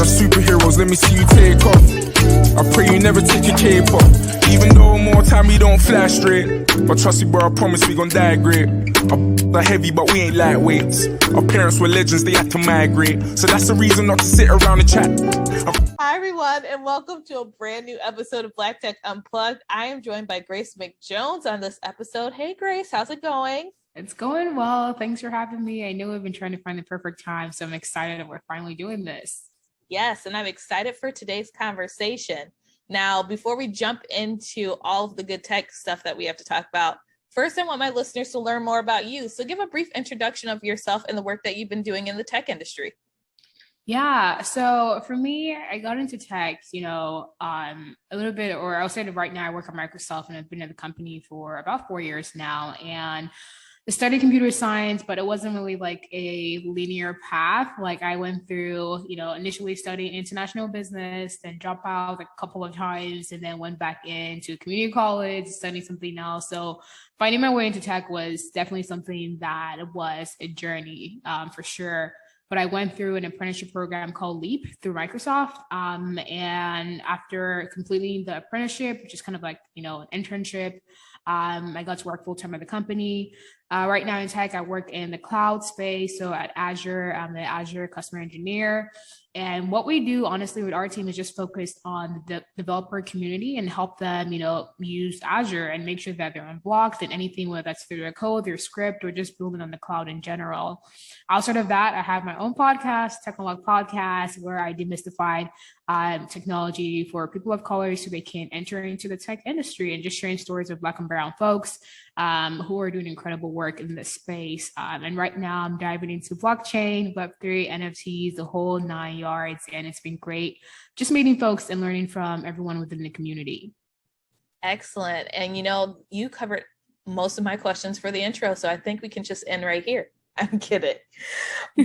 of superheroes, let me see you take off. I pray you never take your cape off. Even though more time we don't fly straight. But trust me bro, I promise we gon' die great. Our heavy but we ain't lightweights. Our parents were legends, they had to migrate. So that's the reason not to sit around and chat. Hi everyone, and welcome to a brand new episode of Black Tech Unplugged. I am joined by Grace MacJones on this episode. Hey Grace, how's it going? It's going well. Thanks for having me. I know we've been trying to find the perfect time, so I'm excited that we're finally doing this. Yes, and I'm excited for today's conversation. Now, before we jump into all of the good tech stuff that we have to talk about, first I want my listeners to learn more about you. So give a brief introduction of yourself and the work that you've been doing in the tech industry. Yeah. So for me, I got into tech, a little bit, or I'll say that right now I work at Microsoft and I've been at the company for about 4 years now. And I studied computer science, but it wasn't really like a linear path. Like I went through, initially studying international business, then dropped out a couple of times, and then went back into community college, studying something else. So finding my way into tech was definitely something that was a journey for sure. But I went through an apprenticeship program called LEAP through Microsoft. And after completing the apprenticeship, which is kind of like, an internship, I got to work full-time at the company. Right now in tech, I work in the cloud space. So at Azure, I'm the Azure customer engineer. And what we do, honestly, with our team is just focused on the developer community and help them, use Azure and make sure that they're unblocked and anything, whether that's through their code, their script, or just building on the cloud in general. Outside of that, I have my own podcast, Technologue Podcast, where I demystify technology for people of color so they can enter into the tech industry, and just sharing stories of Black and brown folks who are doing incredible work in this space. And right now I'm diving into blockchain, Web3, NFTs, the whole 9 yards. And it's been great just meeting folks and learning from everyone within the community. Excellent. And you covered most of my questions for the intro, so I think we can just end right here. I'm kidding.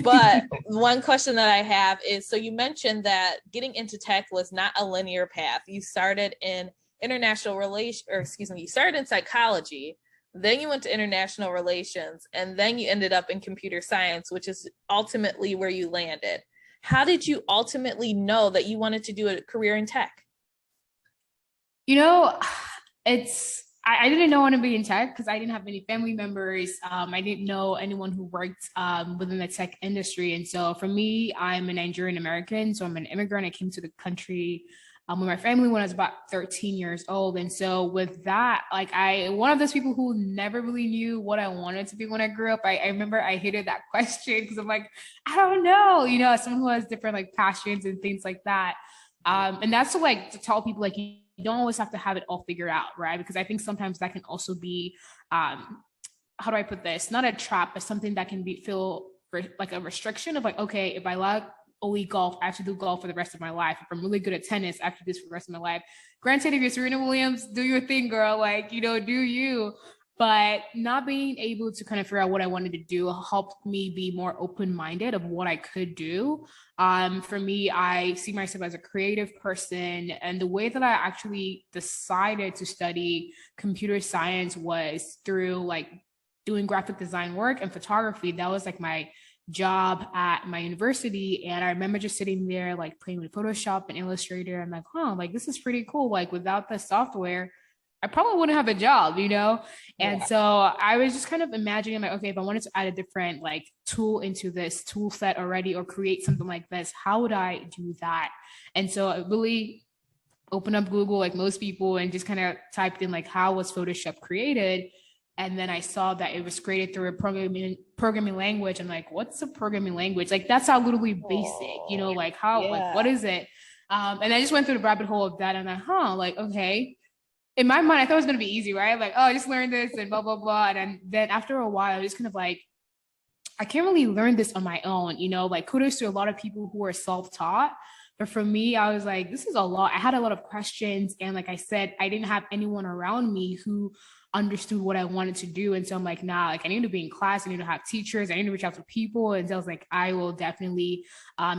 But one question that I have is, so you mentioned that getting into tech was not a linear path. You started in you started in psychology, then you went to international relations, and then you ended up in computer science, which is ultimately where you landed. How did you ultimately know that you wanted to do a career in tech? I didn't know I wanted to be in tech because I didn't have any family members. I didn't know anyone who worked within the tech industry. And so for me, I'm a Nigerian American. So I'm an immigrant. I came to the country with my family when I was about 13 years old. And so with that, one of those people who never really knew what I wanted to be when I grew up. I remember I hated that question because I'm like, I don't know, as someone who has different passions and things like that. And that's to tell people you don't always have to have it all figured out, right? Because I think sometimes that can also be, how do I put this? Not a trap, but something that can feel like a restriction of okay, if I like only golf, I have to do golf for the rest of my life. If I'm really good at tennis, I have to do this for the rest of my life. Granted, if you're Serena Williams, do your thing, girl, do you. But not being able to kind of figure out what I wanted to do helped me be more open-minded of what I could do. For me, I see myself as a creative person. And the way that I actually decided to study computer science was through doing graphic design work and photography. That was my job at my university. And I remember just sitting there playing with Photoshop and Illustrator. I'm like, this is pretty cool. Without the software, I probably wouldn't have a job, And Yeah. so I was just kind of imagining okay, if I wanted to add a different tool into this tool set already, or create something like this, how would I do that? And so I really opened up Google like most people and just kind of typed in how was Photoshop created? And then I saw that it was created through a programming language. I'm like, what's a programming language? That sounds literally basic, what is it? And I just went through the rabbit hole of that, and okay. In my mind, I thought it was going to be easy, right? Just learn this and blah, blah, blah. And then after a while, I was kind of I can't really learn this on my own, kudos to a lot of people who are self-taught. But for me, I was this is a lot. I had a lot of questions. And like I said, I didn't have anyone around me who understood what I wanted to do. And so I'm nah, I need to be in class. I need to have teachers. I need to reach out to people. And so I was I will definitely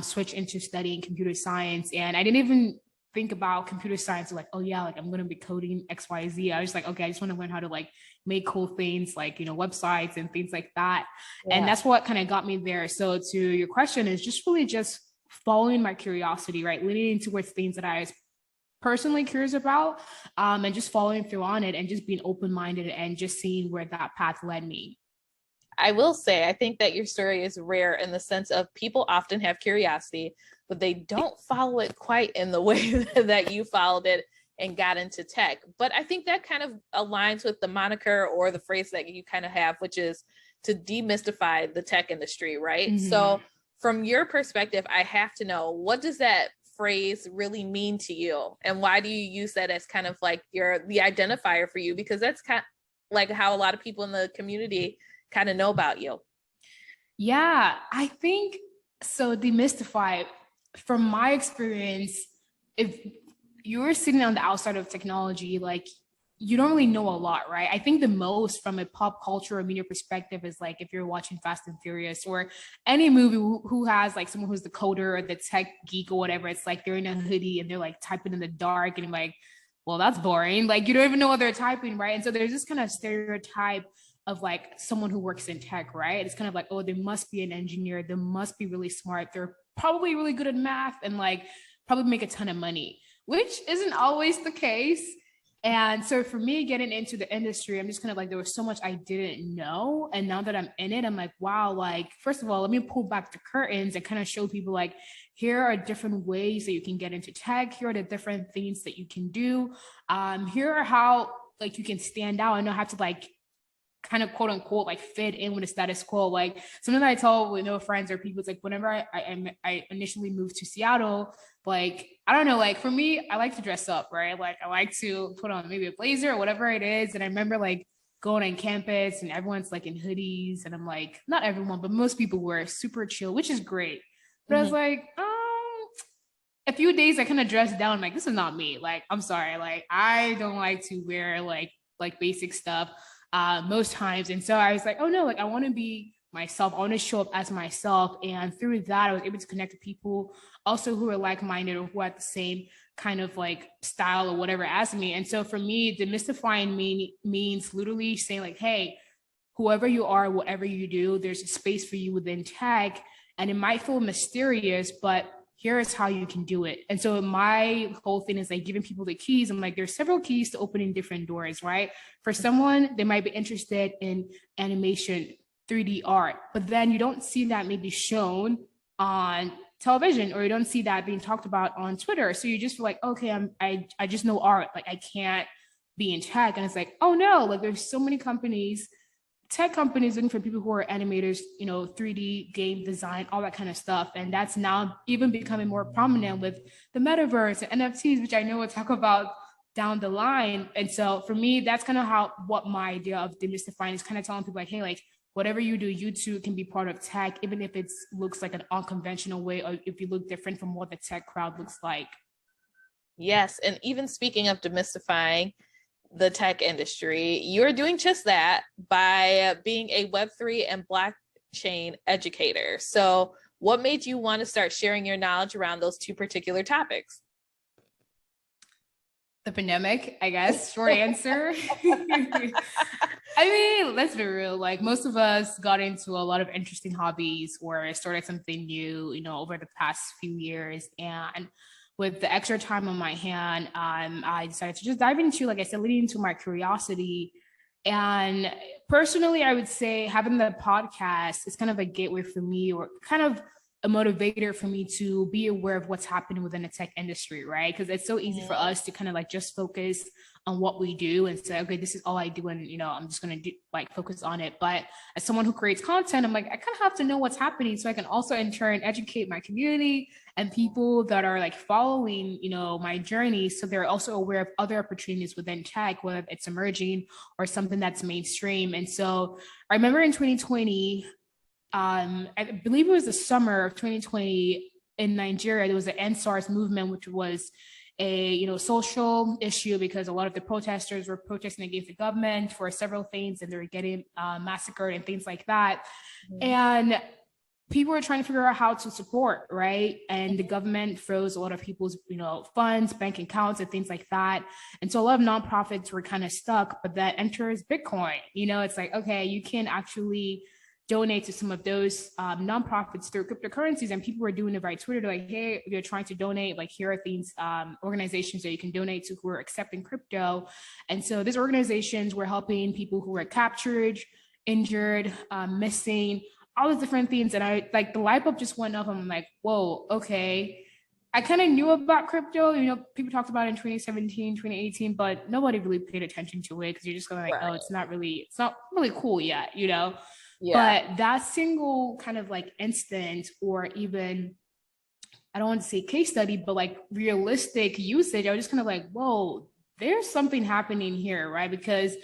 switch into studying computer science. And I didn't even think about computer science I'm going to be coding XYZ. I was okay, I just want to learn how to make cool things websites and things like that. Yeah. And that's what kind of got me there. So to your question is just really just following my curiosity, right? Leaning towards things that I was personally curious about, and just following through on it and just being open-minded and just seeing where that path led me. I will say, I think that your story is rare in the sense of people often have curiosity, but they don't follow it quite in the way that you followed it and got into tech. But I think that kind of aligns with the moniker or the phrase that you kind of have, which is to demystify the tech industry, right? Mm-hmm. So from your perspective, I have to know, what does that phrase really mean to you? And why do you use that as kind of like the identifier for you? Because that's kind of like how a lot of people in the community kind of know about you. Yeah, I think so. Demystify, from my experience, if you're sitting on the outside of technology, like, you don't really know a lot, right? I think the most from a pop culture or media perspective is like if you're watching Fast and Furious or any movie who has like someone who's the coder or the tech geek or whatever, it's like they're in a hoodie and they're like typing in the dark and you're like, well, that's boring. Like, you don't even know what they're typing, right? And so there's this kind of stereotype of like someone who works in tech, right? It's kind of like, oh, they must be an engineer. They must be really smart. They're probably really good at math and like probably make a ton of money, which isn't always the case. And so for me, getting into the industry, I'm just kind of like, there was so much I didn't know. And now that I'm in it, I'm like, wow, like, first of all, let me pull back the curtains and kind of show people like, here are different ways that you can get into tech. Here are the different things that you can do. Here are how like you can stand out and not have to like kind of quote unquote like fit in with the status quo. Like something that I tell friends or people, it's like whenever I initially moved to Seattle, like I don't know, like for me, I like to dress up, right? Like I like to put on maybe a blazer or whatever it is. And I remember like going on campus and everyone's like in hoodies and I'm like, not everyone, but most people were super chill, which is great. But I was like, a few days I kind of dressed down, like this is not me. Like I'm sorry, like I don't like to wear like basic stuff most times. And so I was like, oh no, like I want to be myself. I want to show up as myself. And through that, I was able to connect with people also who are like-minded or who had the same kind of like style or whatever as me. And so for me, demystifying means literally saying like, hey, whoever you are, whatever you do, there's a space for you within tech. And it might feel mysterious, but here is how you can do it. And so my whole thing is like giving people the keys. I'm like, there's several keys to opening different doors, right? For someone, they might be interested in animation, 3D art, but then you don't see that maybe shown on television or you don't see that being talked about on Twitter. So you just feel like, okay, I just know art. Like I can't be in tech. And it's like, oh no, like there's so many companies, tech companies looking for people who are animators, 3D game design, all that kind of stuff. And that's now even becoming more prominent with the metaverse and NFTs, which I know we'll talk about down the line. And so for me, that's kind of what my idea of demystifying is, kind of telling people like, hey, like whatever you do, you too can be part of tech, even if it looks like an unconventional way, or if you look different from what the tech crowd looks like. Yes. And even speaking of demystifying the tech industry, you're doing just that by being a Web3 and blockchain educator. So what made you want to start sharing your knowledge around those two particular topics? The pandemic, I guess, short answer. I mean, let's be real. Like most of us got into a lot of interesting hobbies or started something new, over the past few years. And with the extra time on my hand, I decided to just dive into, like I said, leading into my curiosity. And personally, I would say having the podcast is kind of a gateway for me, or kind of a motivator for me to be aware of what's happening within the tech industry, right? Because it's so easy for us to kind of like just focus on what we do and say, okay, this is all I do, and I'm just gonna focus on it. But as someone who creates content, I'm like, I kind of have to know what's happening so I can also in turn educate my community and people that are like following my journey, so they're also aware of other opportunities within tech, whether it's emerging or something that's mainstream. And so I remember in 2020, I believe it was the summer of 2020 in Nigeria, there was the NSARS movement, which was a social issue because a lot of the protesters were protesting against the government for several things, and they were getting massacred and things like that. And people were trying to figure out how to support, right? And the government froze a lot of people's funds, bank accounts, and things like that. And so a lot of nonprofits were kind of stuck. But that enters Bitcoin. It's like, okay, you can actually donate to some of those nonprofits through cryptocurrencies, and people were doing it by Twitter. They're like, hey, if you're trying to donate, like here are these organizations that you can donate to who are accepting crypto. And so these organizations were helping people who were captured, injured, missing, all these different things. And I like the light bulb just went up. I'm like, whoa, okay. I kind of knew about crypto, people talked about it in 2017, 2018, but nobody really paid attention to it because you're just going like, oh, it's not really cool yet, Yeah. But that single kind of like instance, or even, I don't want to say case study, but like realistic usage, I was just kind of like, whoa, there's something happening here, right? Because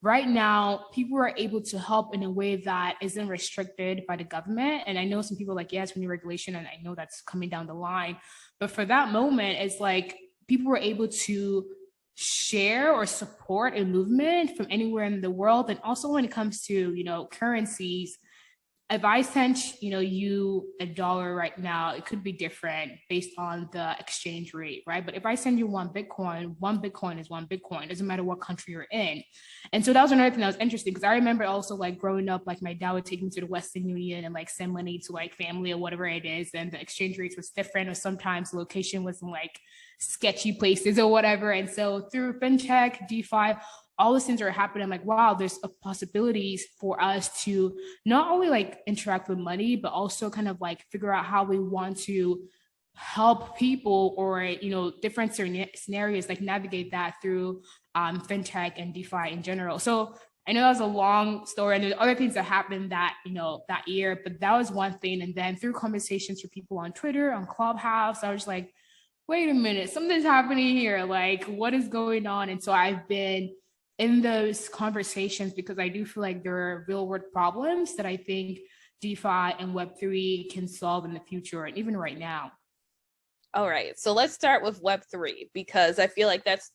right now, people are able to help in a way that isn't restricted by the government. And I know some people are like, yeah, it's new regulation, and I know that's coming down the line. But for that moment, it's like people were able to share or support a movement from anywhere in the world. And also when it comes to, currencies, if I sent, you $1 right now, it could be different based on the exchange rate, right? But if I send you one Bitcoin is one Bitcoin. It doesn't matter what country you're in. And so that was another thing that was interesting, because I remember also like growing up, like my dad would take me to the Western Union and like send money to like family or whatever it is. And the exchange rates was different, or sometimes the location was in like sketchy places or whatever. And so through fintech, DeFi, all these things are happening. I'm like, wow, there's possibilities for us to not only like interact with money, but also kind of like figure out how we want to help people, or, different scenarios, like navigate that through fintech and DeFi in general. So I know that was a long story, and there's other things that happened that, that year, but that was one thing. And then through conversations with people on Twitter, on Clubhouse, I was like, wait a minute, something's happening here. Like, what is going on? And so I've been in those conversations because I do feel like there are real world problems that I think DeFi and Web3 can solve in the future, and even right now. All right, so let's start with Web3, because I feel like that's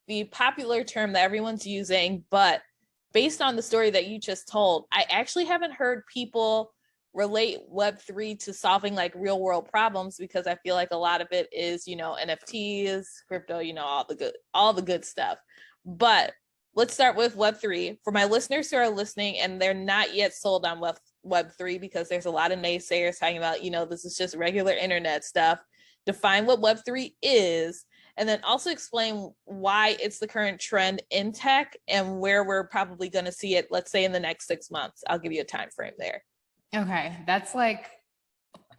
the popular term that everyone's using. But based on the story that you just told, I actually haven't heard people relate Web3 to solving like real world problems, because I feel like a lot of it is, NFTs, crypto, all the good stuff. But let's start with Web3. For my listeners who are listening and they're not yet sold on Web3, because there's a lot of naysayers talking about, this is just regular internet stuff. Define what Web3 is, and then also explain why it's the current trend in tech and where we're probably going to see it, let's say in the next 6 months. I'll give you a time frame there. Okay, that's like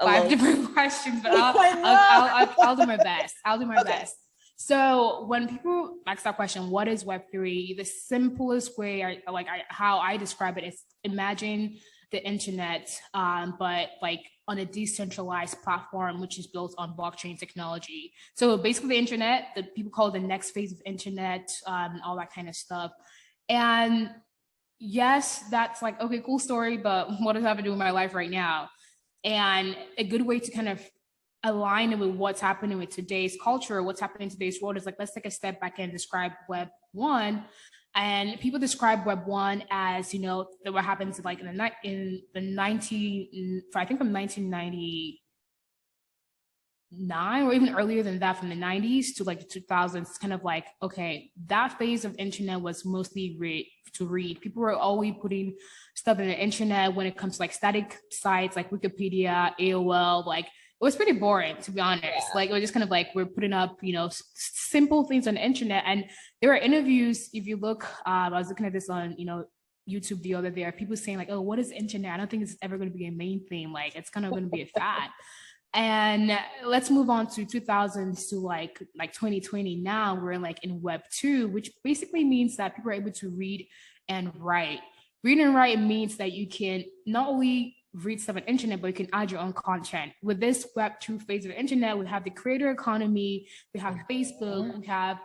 5 different questions, but I'll do my best. I'll do my best. So when people ask that question, what is Web3? The simplest way, how I describe it is, imagine the internet, but like on a decentralized platform, which is built on blockchain technology. So basically the internet, that people call the next phase of internet, all that kind of stuff. And yes, that's like, okay, cool story, but what does that have to do with my life right now? And a good way to kind of align it with what's happening with today's culture, what's happening in today's world, is like, let's take a step back and describe Web 1. And people describe Web 1 as, what happens like from 1999, or even earlier than that, from the 90s to like the 2000s, kind of like, okay, that phase of internet was mostly to read. People were always putting stuff in the internet when it comes to like static sites like Wikipedia, AOL, like it was pretty boring, to be honest. Yeah. Like it was just kind of like, we're putting up, simple things on the internet. And there are interviews, if you look, I was looking at this on, YouTube the other day, people saying like, oh, what is internet? I don't think it's ever going to be a main thing. Like it's kind of going to be a fad. And let's move on to 2000s to like 2020. Now we're like in Web 2, which basically means that people are able to read and write. Read and write means that you can not only read stuff on the internet, but you can add your own content. With this Web 2 phase of the internet, we have the creator economy, we have Facebook, we have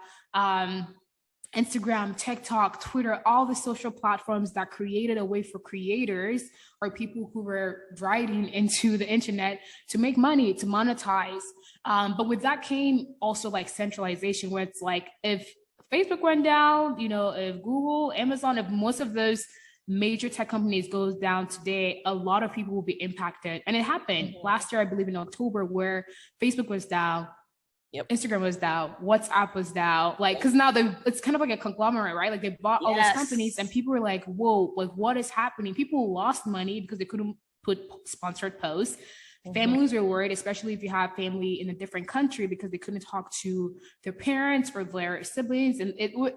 Instagram, TikTok, Twitter, all the social platforms that created a way for creators or people who were writing into the internet to make money, to monetize. But with that came also like centralization, where it's like, if Facebook went down, if Google, Amazon, if most of those major tech companies goes down today, a lot of people will be impacted. And it happened last year, I believe in October, where Facebook was down. Instagram was down, WhatsApp was down, like, because now it's kind of like a conglomerate, right? Like they bought all these companies and people were like, whoa, like what is happening? People lost money because they couldn't put sponsored posts. Families were worried, especially if you have family in a different country, because they couldn't talk to their parents or their siblings. And it was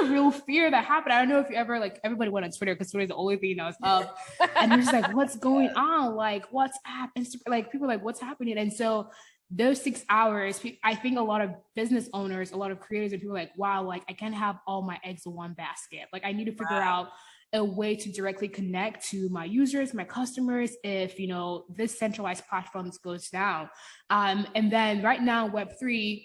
a real fear that happened. I don't know if you ever, like, everybody went on Twitter because Twitter is the only thing that was up. And they're just like, what's going on? Like, WhatsApp, Instagram, like people are like, what's happening? And so those 6 hours, I think a lot of business owners, a lot of creators, and people are like, wow, like I can't have all my eggs in one basket. Like I need to figure out a way to directly connect to my users, my customers, if, you know, this centralized platforms goes down. And then right now, Web3,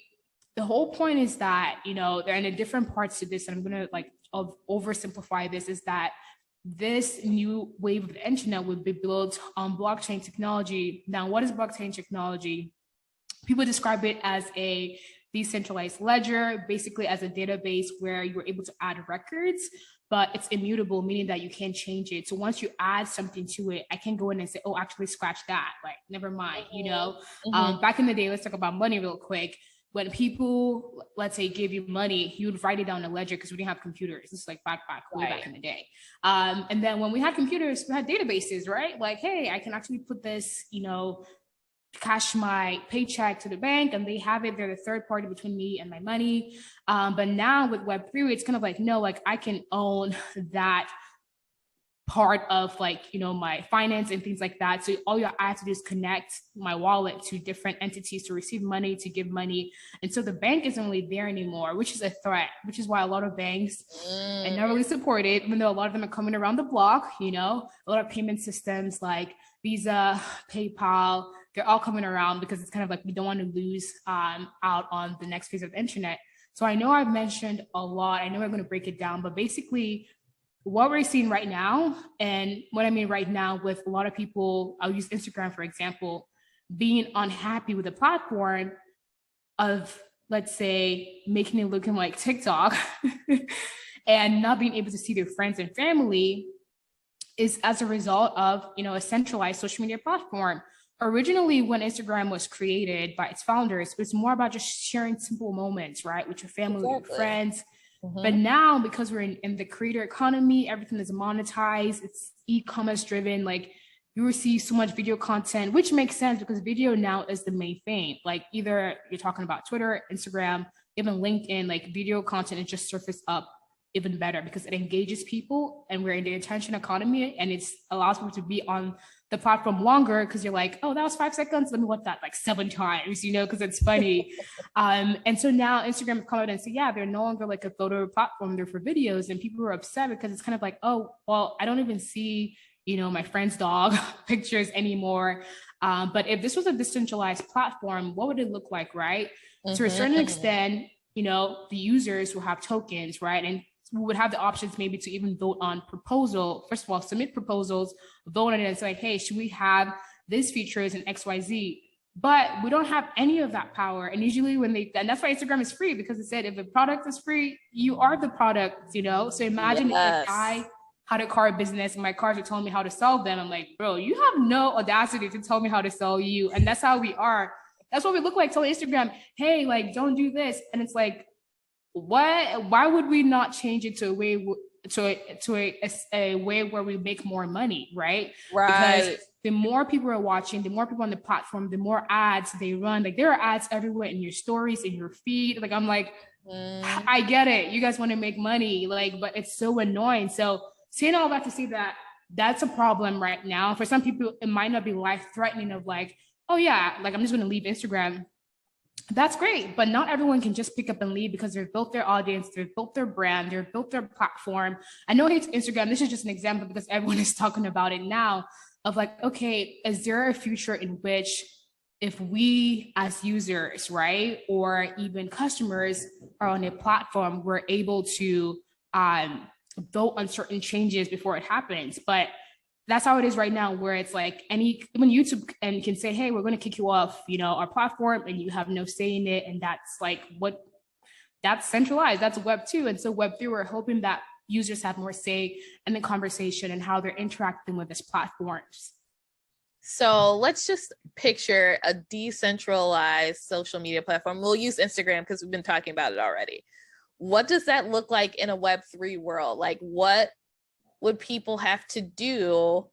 the whole point is that, you know, there are different parts to this, and I'm going to like oversimplify this, is that this new wave of the internet would be built on blockchain technology. Now, what is blockchain technology? People describe it as a decentralized ledger, basically as a database where you're able to add records, but it's immutable, meaning that you can't change it. So once you add something to it, I can go in and say, oh, actually scratch that, like, never mind, you know? Back in the day, let's talk about money real quick. When people, let's say, gave you money, you would write it down in a ledger because we didn't have computers. This is like way back in the day. And then when we had computers, we had databases, right? Like, hey, I can actually put this, you know, cash my paycheck to the bank and they have it. They're the third party between me and my money. But now with Web3, it's kind of like, no, like I can own that part of, like, you know, my finance and things like that. So all I have to do is connect my wallet to different entities to receive money, to give money. And so the bank isn't really there anymore, which is a threat, which is why a lot of banks are not really supported, even though a lot of them are coming around the block, you know, a lot of payment systems like Visa, PayPal, they're all coming around because it's kind of like, we don't want to lose out on the next phase of the internet. So I know I've mentioned a lot. I know I'm going to break it down, but basically what we're seeing right now, and what I mean right now with a lot of people, I'll use Instagram, for example, being unhappy with the platform of, let's say, making it looking like TikTok and not being able to see their friends and family is as a result of, you know, a centralized social media platform. Originally, when Instagram was created by its founders, it was more about just sharing simple moments, right, with your family, with your friends. But now, because we're in the creator economy, everything is monetized, it's e-commerce driven, like you receive so much video content, which makes sense because video now is the main thing. Like either you're talking about Twitter, Instagram, even LinkedIn, like video content is just surfaced up even better because it engages people, and we're in the attention economy, and it allows people to be on the platform longer because you're like, oh, that was 5 seconds, let me watch that like 7 times, you know, because it's funny. And so now Instagram come out and say, yeah, they're no longer like a photo platform, they're for videos, and people are upset because it's kind of like, oh, well, I don't even see, you know, my friend's dog pictures anymore. But if this was a decentralized platform, what would it look like, right? To a certain extent, you know, the users will have tokens, right? And we would have the options maybe to even vote on proposal. First of all, submit proposals, vote on it, and say, like, hey, should we have these features in XYZ? But we don't have any of that power. And usually and that's why Instagram is free, because it said if the product is free, you are the product, you know? So imagine if I had a car business and my cars are telling me how to sell them. I'm like, bro, you have no audacity to tell me how to sell you. And that's how we are. That's what we look like. Telling Instagram, hey, like, don't do this. And it's like, why would we not change it to a way where we make more money, right? Because the more people are watching, the more people on the platform, the more ads they run. Like there are ads everywhere in your stories, in your feed. Like I'm like, I get it, you guys want to make money, like, but it's so annoying. So saying all that to say that that's a problem right now. For some people, it might not be life-threatening of like, oh yeah, like I'm just going to leave Instagram. That's great, but not everyone can just pick up and leave because they've built their audience, they've built their brand, they've built their platform. I know it's Instagram. This is just an example because everyone is talking about it now of like, okay, is there a future in which if we as users, right, or even customers are on a platform, we're able to vote on certain changes before it happens? But that's how it is right now, where it's like even YouTube and can say, hey, we're going to kick you off, you know, our platform, and you have no say in it. And that's like that's centralized. That's Web2. And so Web3, we're hoping that users have more say in the conversation and how they're interacting with these platforms. So let's just picture a decentralized social media platform. We'll use Instagram because we've been talking about it already. What does that look like in a Web3 world? Like, what would people have to do?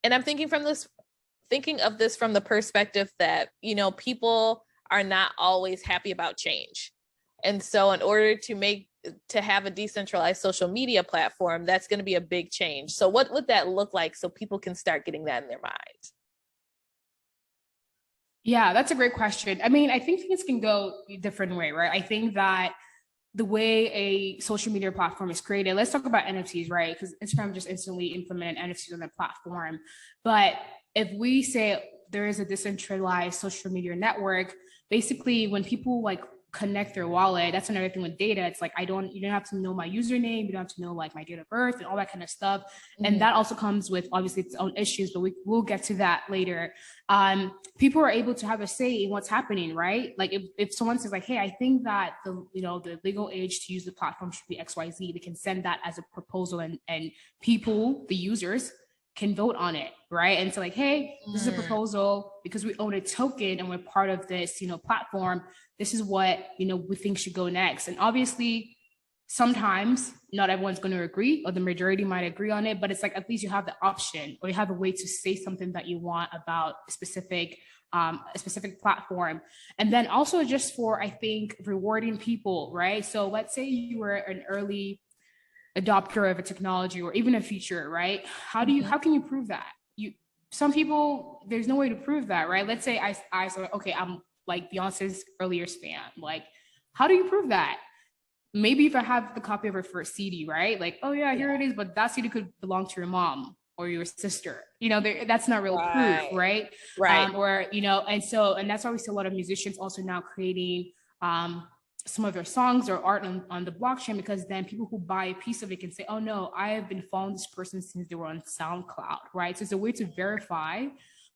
And I'm thinking of this from the perspective that, you know, people are not always happy about change. And so in order to have a decentralized social media platform, that's going to be a big change. So what would that look like so people can start getting that in their minds? Yeah, that's a great question. I mean, I think things can go a different way, right? I think that the way a social media platform is created, let's talk about NFTs, right? Because Instagram just instantly implemented NFTs on the platform. But if we say there is a decentralized social media network, basically when people like connect their wallet, that's another thing with data. It's like, you don't have to know my username, you don't have to know like my date of birth and all that kind of stuff. Mm-hmm. And that also comes with obviously its own issues, but we'll get to that later. People are able to have a say in what's happening, right? Like if someone says like, hey, I think that the legal age to use the platform should be XYZ, they can send that as a proposal and people, the users, can vote on it, right? And so like, hey, this is a proposal because we own a token and we're part of this, platform. This is what, we think should go next. And obviously, sometimes not everyone's going to agree, or the majority might agree on it, but it's like, at least you have the option, or you have a way to say something that you want about a specific platform. And then also just for, I think, rewarding people, right? So let's say you were an early adopter of a technology or even a feature, right? How can you prove that? Some people, there's no way to prove that, right? Let's say I said, okay, I'm like Beyonce's earlier fan. Like, how do you prove that? Maybe if I have the copy of her first CD, right? Like, oh yeah, here it is, but that CD could belong to your mom or your sister. That's not real proof, right? Right. And that's why we see a lot of musicians also now creating some of their songs or art on the blockchain, because then people who buy a piece of it can say, oh no, I have been following this person since they were on SoundCloud, right? So it's a way to verify,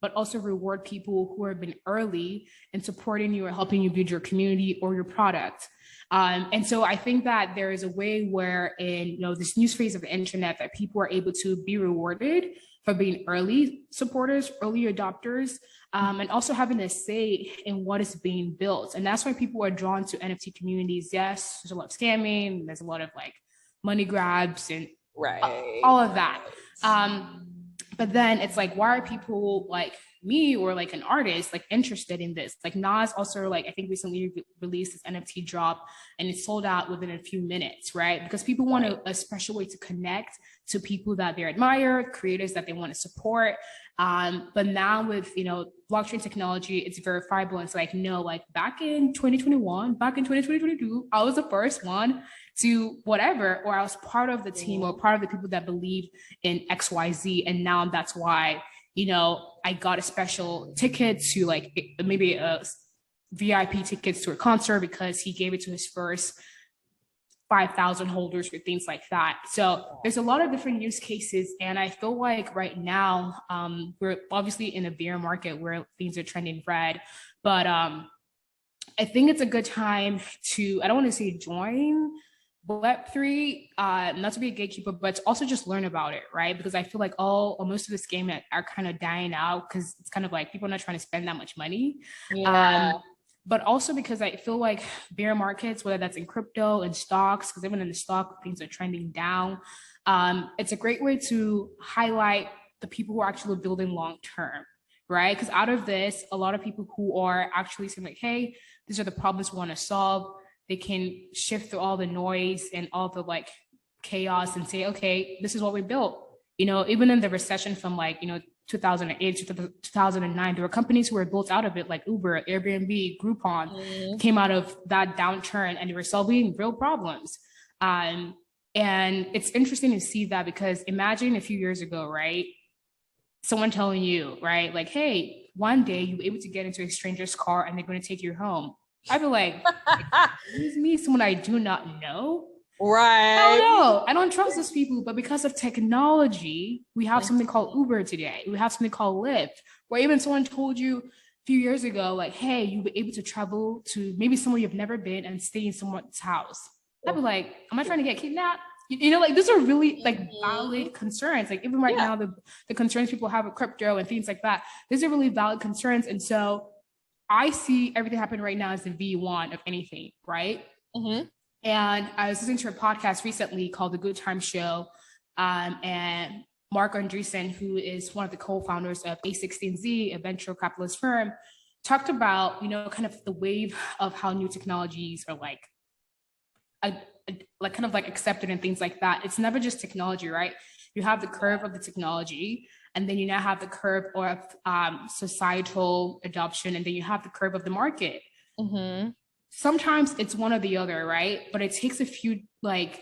but also reward people who have been early in supporting you or helping you build your community or your product. And so I think that there is a way where in this new phase of the internet that people are able to be rewarded for being early supporters, early adopters, and also having a say in what is being built. And that's why people are drawn to NFT communities. Yes, there's a lot of scamming, there's a lot of like money grabs and all of that. But then it's like, why are people like me or like an artist like interested in this? Like Nas also like, I think recently released this NFT drop and it sold out within a few minutes, right? Because people want a special way to connect to people that they admire, creators that they want to support. But now with, blockchain technology, it's verifiable. It's like, no, like back in 2021, back in 2022, I was the first one to whatever, or I was part of the team or part of the people that believe in XYZ. And now that's why, I got a special ticket to like maybe a VIP tickets to a concert because he gave it to his first 5,000 holders or things like that. So there's a lot of different use cases. And I feel like right now, we're obviously in a bear market where things are trending red, but I think it's a good time to, I don't want to say join Web3, not to be a gatekeeper, but to also just learn about it, right? Because I feel like most of this game are kind of dying out because it's kind of like people are not trying to spend that much money. Yeah. But also because I feel like bear markets, whether that's in crypto and stocks, because even in the stock, things are trending down. It's a great way to highlight the people who are actually building long-term, right? Because out of this, a lot of people who are actually saying like, hey, these are the problems we want to solve. They can shift through all the noise and all the like chaos and say, okay, this is what we built. Even in the recession from 2008 to 2009, there were companies who were built out of it, like Uber, Airbnb, Groupon, came out of that downturn and they were solving real problems. And it's interesting to see that because imagine a few years ago, right? Someone telling you, right? Like, hey, one day you'll be able to get into a stranger's car and they're going to take you home. I'd be like, excuse me, someone I do not know? Right. I don't know. I don't trust those people. But because of technology, we have something called Uber today. We have something called Lyft, where even someone told you a few years ago, like, hey, you'll be able to travel to maybe somewhere you've never been and stay in someone's house. I'd be like, am I trying to get kidnapped? Like these are really like valid concerns. Like even right now, the concerns people have with crypto and things like that, these are really valid concerns. And so I see everything happening right now as the V1 of anything, right? Mm-hmm. And I was listening to a podcast recently called The Good Time Show. And Mark Andreessen, who is one of the co-founders of A16Z, a venture capitalist firm, talked about, kind of the wave of how new technologies are like kind of like accepted and things like that. It's never just technology, right? You have the curve of the technology, and then you now have the curve of societal adoption, and then you have the curve of the market. Mm-hmm. Sometimes it's one or the other, right? But it takes a few like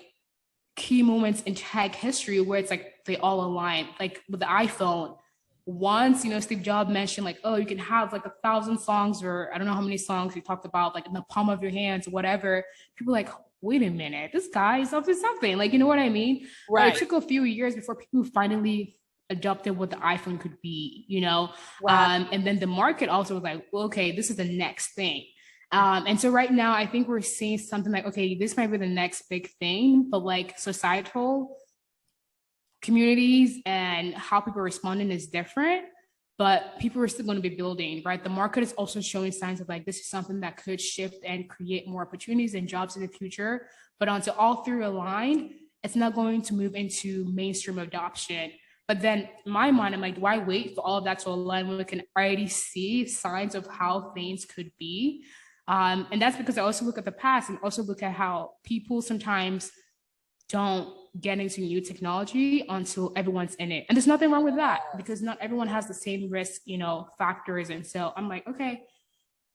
key moments in tech history where it's like they all align. Like with the iPhone, once Steve Jobs mentioned like, oh, you can have like 1,000 songs, or I don't know how many songs he talked about, like in the palm of your hands, whatever. People are like, wait a minute, this guy is up to something. Like, you know what I mean? Right. It took a few years before people finally adopted what the iPhone could be, Right. And then the market also was like, well, okay, this is the next thing. And so right now, I think we're seeing something like, okay, this might be the next big thing, but like societal communities and how people are responding is different, but people are still going to be building, right? The market is also showing signs of like, this is something that could shift and create more opportunities and jobs in the future. But until all three align, it's not going to move into mainstream adoption. But then in my mind, I'm like, why wait for all of that to align when we can already see signs of how things could be? And that's because I also look at the past and also look at how people sometimes don't get into new technology until everyone's in it. And there's nothing wrong with that, because not everyone has the same risk, factors. And so I'm like, okay,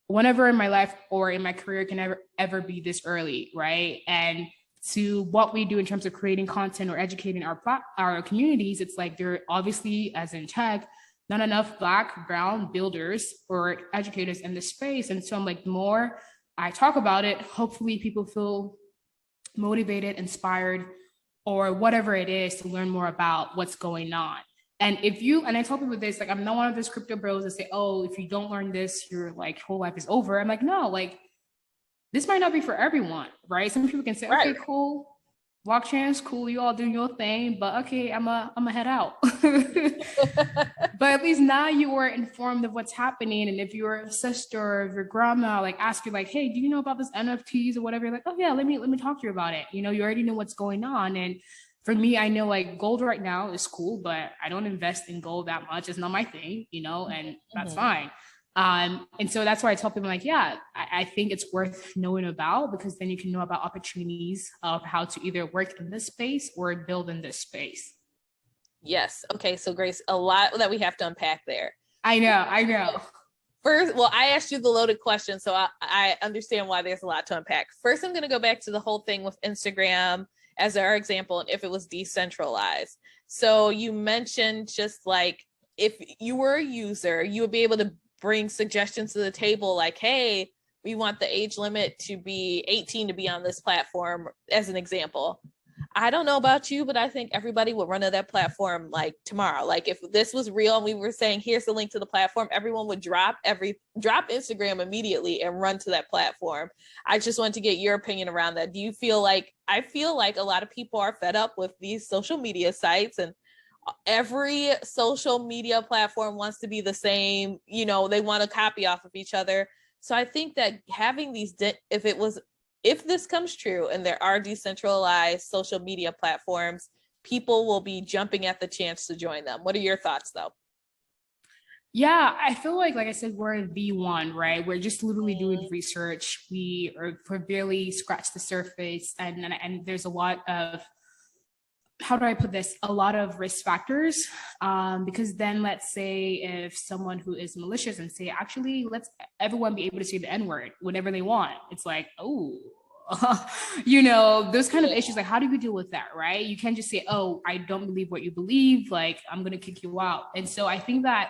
whenever in my life or in my career can ever be this early, right? And to what we do in terms of creating content or educating our communities, it's like there obviously, as in tech, not enough Black, brown builders or educators in this space. And so I'm like, the more I talk about it, hopefully people feel motivated, inspired, or whatever it is to learn more about what's going on. And I tell people this, like, I'm not one of those crypto bros that say, oh, if you don't learn this, your like whole life is over. I'm like, no, like this might not be for everyone, right? Some people can say, okay, cool, blockchain's cool, you all do your thing, but okay, I'm a head out. But at least now you are informed of what's happening. And if your sister or your grandma like ask you like, hey, do you know about this NFTs or whatever? You're like, oh yeah, let me talk to you about it. You already know what's going on. And for me, I know like gold right now is cool, but I don't invest in gold that much. It's not my thing, and that's fine. And so that's why I tell people like, yeah, I think it's worth knowing about, because then you can know about opportunities of how to either work in this space or build in this space. Yes. Okay. So Grace, a lot that we have to unpack there. I know. First, well, I asked you the loaded question, so I understand why there's a lot to unpack. First, I'm going to go back to the whole thing with Instagram as our example, and if it was decentralized. So you mentioned just like, if you were a user, you would be able to bring suggestions to the table like, hey, we want the age limit to be 18 to be on this platform, as an example. I don't know about you, but I think everybody would run to that platform like tomorrow. Like if this was real and we were saying, here's the link to the platform, everyone would drop Instagram immediately and run to that platform. I just want to get your opinion around that. Do you feel like, I feel like a lot of people are fed up with these social media sites, and every social media platform wants to be the same, they want to copy off of each other. So I think that having these, if this comes true and there are decentralized social media platforms, people will be jumping at the chance to join them. What are your thoughts though? Yeah, I feel like I said, we're in V1, right? We're just literally doing research. We're barely scratched the surface, and there's a lot of, how do I put this? A lot of risk factors, because then let's say if someone who is malicious and say, actually, let's everyone be able to say the N-word whenever they want. It's like, oh, those kind of issues. Like, how do we deal with that, right? You can't just say, oh, I don't believe what you believe. Like, I'm going to kick you out. And so I think that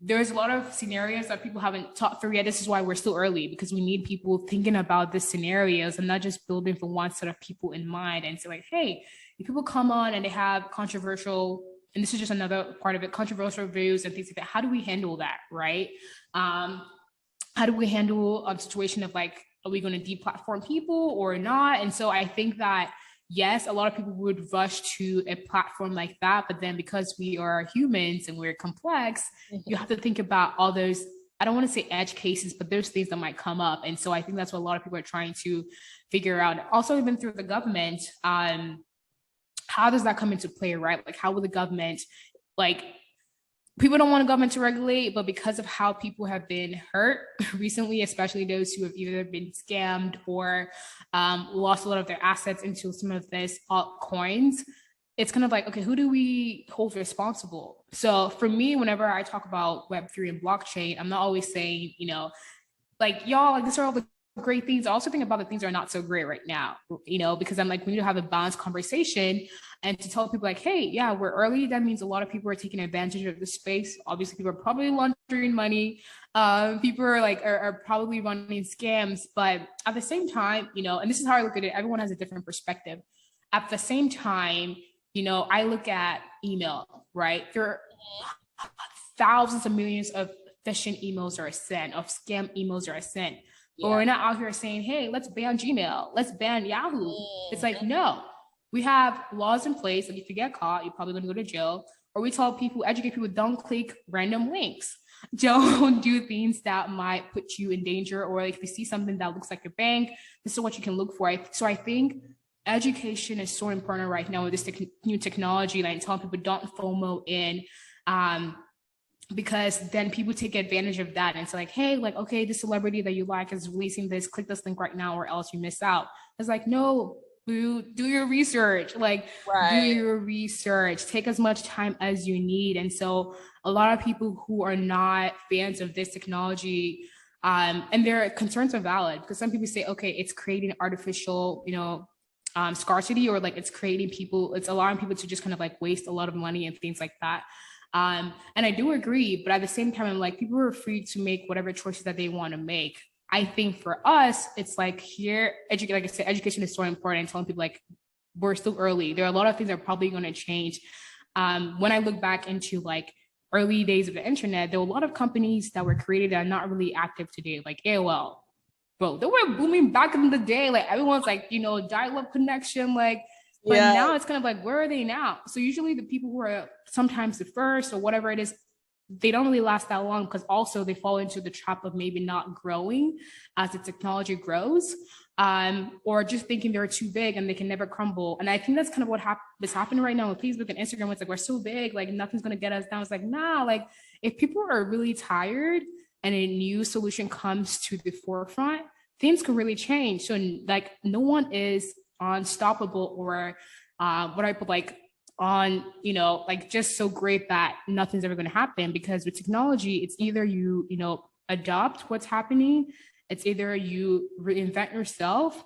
there's a lot of scenarios that people haven't talked through yet. This is why we're still early, because we need people thinking about these scenarios and not just building for one set of people in mind. And so like, hey, if people come on and they have controversial, and this is just another part of it, controversial views and things like that, how do we handle that, right? How do we handle a situation of like, are we going to deplatform people or not? And so I think that yes, a lot of people would rush to a platform like that, but then because we are humans and we're complex, you have to think about all those, I don't want to say edge cases, but there's things that might come up. And so I think that's what a lot of people are trying to figure out. Also, even through the government, how does that come into play, right? Like, how will the government, like, people don't want a government to regulate, but because of how people have been hurt recently, especially those who have either been scammed or lost a lot of their assets into some of this altcoins, it's kind of like, okay, who do we hold responsible? So for me, whenever I talk about Web3 and blockchain, I'm not always saying, you know, like, y'all, like, these are all the great things. I also think about the things that are not so great right now, you know, because I'm like, we need to have a balanced conversation and to tell people like, hey, yeah, we're early. That means a lot of people are taking advantage of the space. Obviously, people are probably laundering money. People are like, are probably running scams. But at the same time, you know, and this is how I look at it, everyone has a different perspective. At the same time, you know, I look at email, right? There are thousands of millions of phishing emails are sent, of scam emails are sent. Yeah. But we're not out here saying, hey, let's ban Gmail, let's ban Yahoo. It's like, no, we have laws in place that if you get caught, you're probably going to go to jail. Or we tell people, educate people, don't click random links. Don't do things that might put you in danger. Or like if you see something that looks like a bank, this is what you can look for. So I think education is so important right now with this new technology. Like telling people don't FOMO in, because then people take advantage of that. And it's like, hey, like, okay, the celebrity that you like is releasing this, click this link right now or else you miss out. It's like, no, do your research, like do your research, take as much time as you need. And so a lot of people who are not fans of this technology, and their concerns are valid because some people say, okay, it's creating artificial, you know, scarcity, or like it's allowing people to just kind of like waste a lot of money and things like that. And I do agree, but at the same time, I'm like, people are free to make whatever choices that they want to make. I think for us, it's like here, like I said, education is so important. And telling people like, we're still early. There are a lot of things that are probably going to change. When I look back into like early days of the internet, there were a lot of companies that were created that are not really active today, like AOL. Bro, they were booming back in the day. Like everyone's like, you know, dial-up connection, like, but now it's kind of like, where are they now? So usually the people who are sometimes the first or whatever it is, they don't really last that long because also they fall into the trap of maybe not growing as the technology grows, or just thinking they're too big and they can never crumble. And I think that's kind of what is happening right now with Facebook and Instagram. It's like, we're so big, like nothing's going to get us down. It's like, nah, like if people are really tired and a new solution comes to the forefront, things could really change. So like no one is unstoppable or what I put like on, you know, like just so great that nothing's ever going to happen, because with technology, it's either you know, adopt what's happening. It's either you reinvent yourself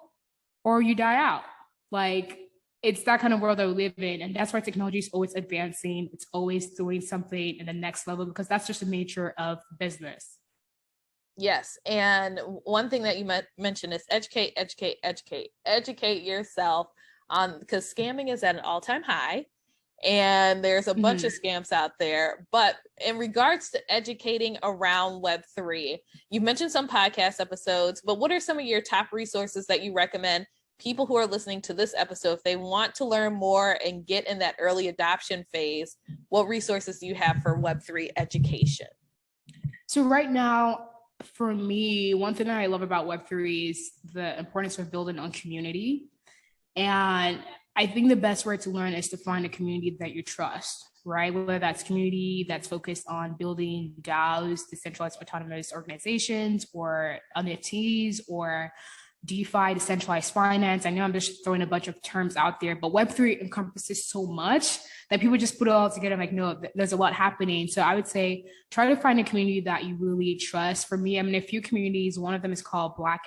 or you die out. Like it's that kind of world that we live in. And that's why technology is always advancing. It's always doing something in the next level because that's just the nature of business. Yes. And one thing that you mentioned is educate yourself on, because scamming is at an all-time high and there's a bunch of scams out there. But in regards to educating around Web3, you mentioned some podcast episodes, but what are some of your top resources that you recommend people who are listening to this episode, if they want to learn more and get in that early adoption phase? What resources do you have for Web3 education? So right now, for me, one thing that I love about Web3 is the importance of building on community. And I think the best way to learn is to find a community that you trust, right? Whether that's community that's focused on building DAOs, decentralized autonomous organizations, or NFTs, or DeFi, decentralized finance. I know I'm just throwing a bunch of terms out there, but Web3 encompasses so much that people just put it all together. Like, no, there's a lot happening. So I would say try to find a community that you really trust. For me, I'm in a few communities. One of them is called Black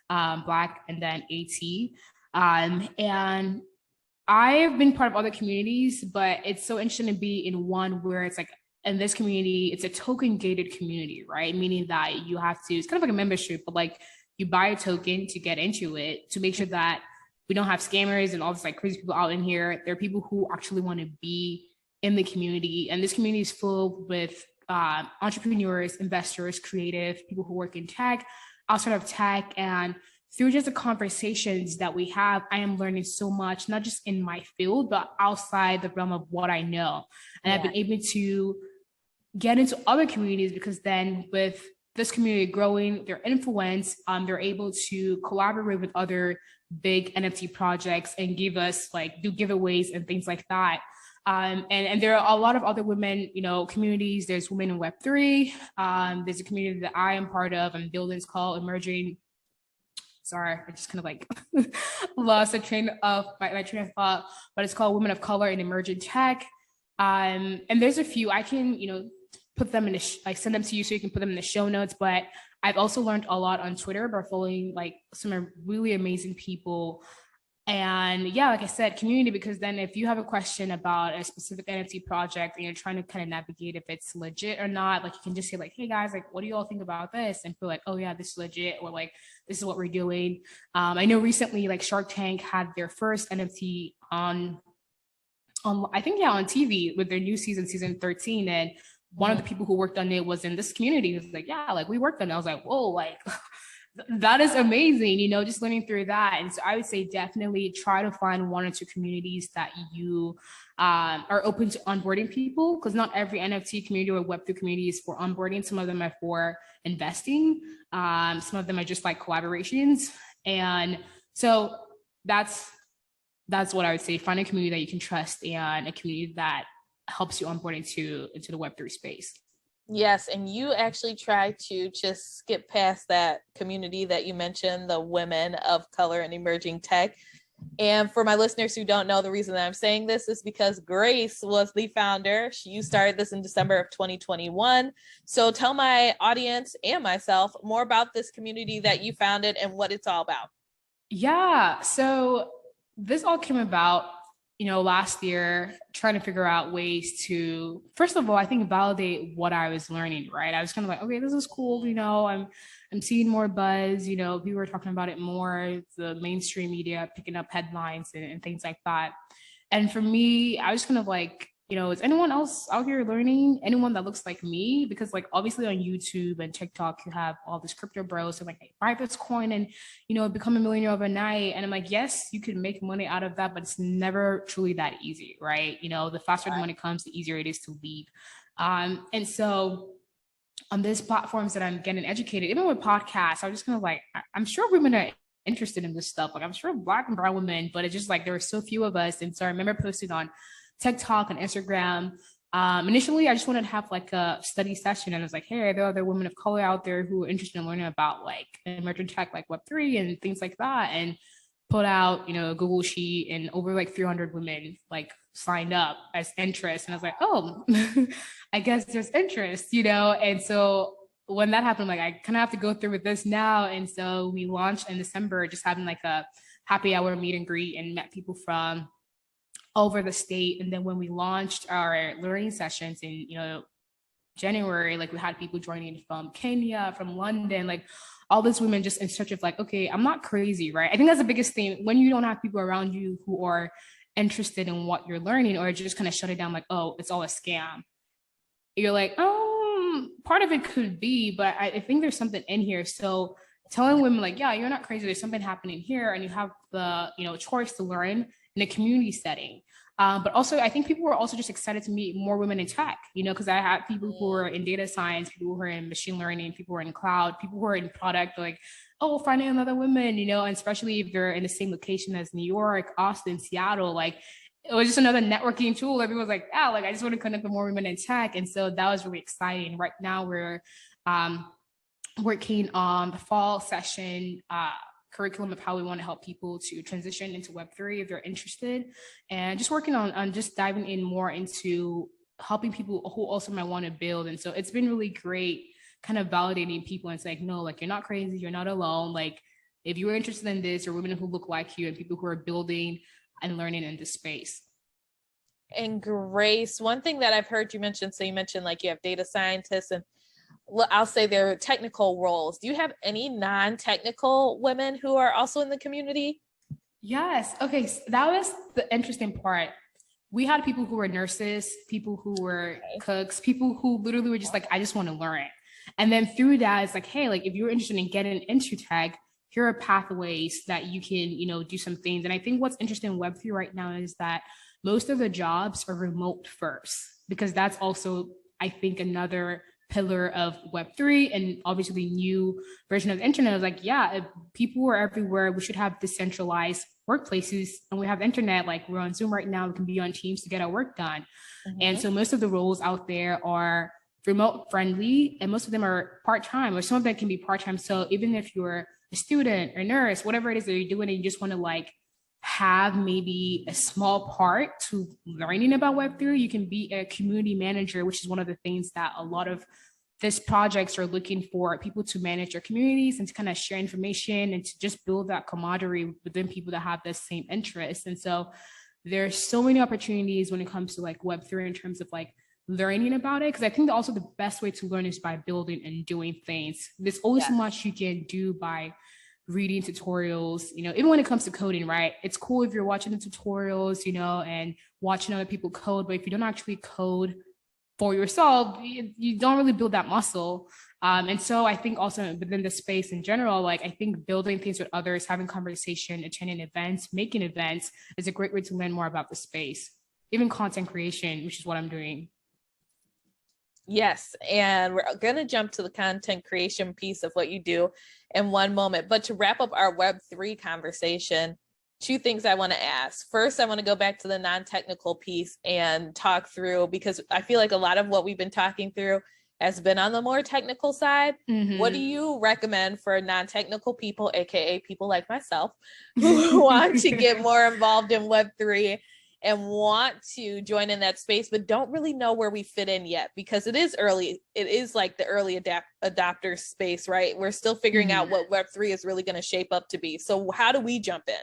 and then AT. And I've been part of other communities, but it's so interesting to be in one where it's like, in this community, it's a token gated community, right? Meaning that you have to, it's kind of like a membership, but like you buy a token to get into it to make sure that we don't have scammers and all this like crazy people out in here. There are people who actually want to be in the community. And this community is filled with entrepreneurs, investors, creative, people who work in tech, outside of tech. And through just the conversations that we have, I am learning so much, not just in my field, but outside the realm of what I know. And I've been able to get into other communities, because then with this community growing, their influence, they're able to collaborate with other big NFT projects and give us like do giveaways and things like that. And there are a lot of other women, communities. There's Women in Web3. There's a community that I am part of and building. It's called Emerging. Sorry, I just kind of like lost a train of my train of thought, but it's called Women of Color in Emerging Tech. And there's a few I can, put them in the send them to you so you can put them in the show notes. But I've also learned a lot on Twitter by following like some really amazing people. And yeah, like I said, community, because then if you have a question about a specific NFT project and you're trying to kind of navigate if it's legit or not, like you can just say like, hey guys, like, what do you all think about this? And feel like, oh yeah, this is legit, or like, this is what we're doing. I know recently like Shark Tank had their first NFT on I think, on TV with their new season 13. And one of the people who worked on it was in this community. It was like, yeah, like we worked on it. I was like, whoa, like that is amazing, just learning through that. And so I would say definitely try to find one or two communities that you are open to onboarding people, because not every NFT community or Web3 community is for onboarding. Some of them are for investing. Some of them are just like collaborations. And so that's what I would say. Find a community that you can trust and a community that helps you onboard into the Web3 space. Yes, and you actually try to just skip past that community that you mentioned, the Women of Color and Emerging Tech. And for my listeners who don't know, the reason that I'm saying this is because Grace was the founder. You started this in December of 2021. So tell my audience and myself more about this community that you founded and what it's all about. Yeah, so this all came about last year, trying to figure out ways to, first of all, I think validate what I was learning, right? I was kind of like, okay, this is cool. I'm seeing more buzz, people were talking about it more, the mainstream media picking up headlines and things like that. And for me, I was kind of like, is anyone else out here learning? Anyone that looks like me? Because like obviously on YouTube and TikTok, you have all these crypto bros and like, hey, buy this coin and become a millionaire overnight. And I'm like, yes, you can make money out of that, but it's never truly that easy, right? The faster the money comes, the easier it is to leave. And so on these platforms that I'm getting educated, even with podcasts, I was just kind of like, I'm sure women are interested in this stuff. Like I'm sure Black and brown women, but it's just like there were so few of us. And so I remember posting on TikTok and Instagram. Initially, I just wanted to have like a study session, and I was like, hey, are there other women of color out there who are interested in learning about like emerging tech, like Web3 and things like that? And put out, a Google sheet, and over like 300 women like signed up as interest. And I was like, oh, I guess there's interest, And so when that happened, like, I kind of have to go through with this now. And so we launched in December, just having like a happy hour meet and greet, and met people from over the state. And then when we launched our learning sessions in January, like we had people joining from Kenya, from London, like all these women just in search of like, okay, I'm not crazy, right? I think that's the biggest thing when you don't have people around you who are interested in what you're learning, or just kind of shut it down like, oh, it's all a scam. You're like, oh, part of it could be, but I think there's something in here. So telling women like, yeah, you're not crazy, there's something happening here, and you have the choice to learn in a community setting. But also, I think people were also just excited to meet more women in tech, because I had people who are in data science, people who are in machine learning, people who are in cloud, people who are in product, like, oh, finding another woman, and especially if they're in the same location as New York, Austin, Seattle, like it was just another networking tool. Everyone was like, yeah, like I just want to connect with more women in tech. And so that was really exciting. Right now we're working on the fall session curriculum of how we want to help people to transition into Web3 if they're interested, and just working on just diving in more into helping people who also might want to build. And so it's been really great kind of validating people and saying, no, like you're not crazy, you're not alone. Like if you're interested in this, or women who look like you and people who are building and learning in this space. And Grace, one thing that I've heard you mention, so you mentioned like you have data scientists, and I'll say they're technical roles. Do you have any non-technical women who are also in the community? Yes. Okay. So that was the interesting part. We had people who were nurses, people who were cooks, people who literally were just like, I just want to learn. And then through that, it's like, hey, like if you're interested in getting into tech, here are pathways that you can, do some things. And I think what's interesting in Web3 right now is that most of the jobs are remote first, because that's also, I think, another pillar of Web3 and obviously the new version of the internet. Is like, yeah, if people are everywhere, we should have decentralized workplaces, and we have internet, like we're on Zoom right now, we can be on Teams to get our work done. And so most of the roles out there are remote friendly, and most of them are part-time, or some of them can be part-time. So even if you're a student or nurse, whatever it is that you're doing, and you just want to like have maybe a small part to learning about Web3, you can be a community manager, which is one of the things that a lot of these projects are looking for, people to manage their communities and to kind of share information and to just build that camaraderie within people that have the same interests. And so there's so many opportunities when it comes to like Web3 in terms of like learning about it, because I think that also the best way to learn is by building and doing things. There's always so much you can do by reading tutorials, even when it comes to coding, right? It's cool if you're watching the tutorials, and watching other people code, but if you don't actually code for yourself, you don't really build that muscle. And so I think also within the space in general, like I think building things with others, having conversation, attending events, making events is a great way to learn more about the space, even content creation, which is what I'm doing. Yes, and we're going to jump to the content creation piece of what you do in one moment. But to wrap up our Web3 conversation, two things I want to ask. First, I want to go back to the non-technical piece and talk through, because I feel like a lot of what we've been talking through has been on the more technical side. What do you recommend for non-technical people, aka people like myself, who want to get more involved in Web3 and want to join in that space, but don't really know where we fit in yet, because it is early. It is like the early adopter space, right? We're still figuring out what Web3 is really going to shape up to be. So how do we jump in?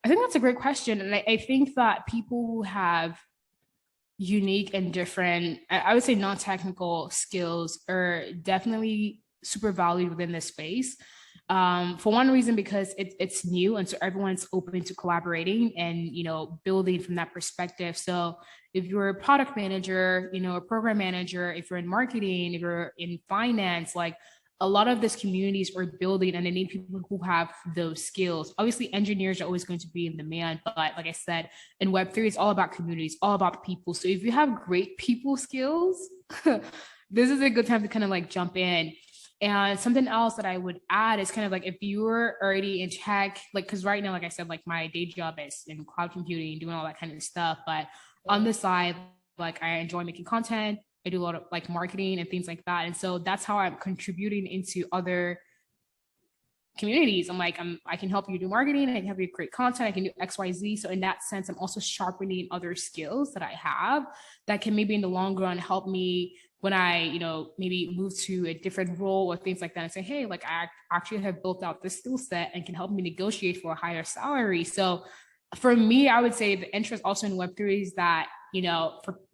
I think that's a great question. And I think that people who have unique and different, I would say non-technical skills, are definitely super valued within this space. For one reason, because it's new, and so everyone's open to collaborating and building from that perspective. So if you're a product manager, a program manager, if you're in marketing, if you're in finance, like a lot of these communities are building and they need people who have those skills. Obviously, engineers are always going to be in demand, but like I said, in Web3, it's all about communities, all about people. So if you have great people skills, this is a good time to kind of like jump in. And something else that I would add is kind of like, if you're already in tech, like, because right now, like I said, like my day job is in cloud computing, doing all that kind of stuff. But on the side, like I enjoy making content. I do a lot of like marketing and things like that. And so that's how I'm contributing into other communities. I'm like, I can help you do marketing. I can help you create content. I can do X, Y, Z. So in that sense, I'm also sharpening other skills that I have that can maybe in the long run help me when I, maybe move to a different role or things like that, and say, hey, like I actually have built out this skill set and can help me negotiate for a higher salary. So for me, I would say the interest also in Web3 is that,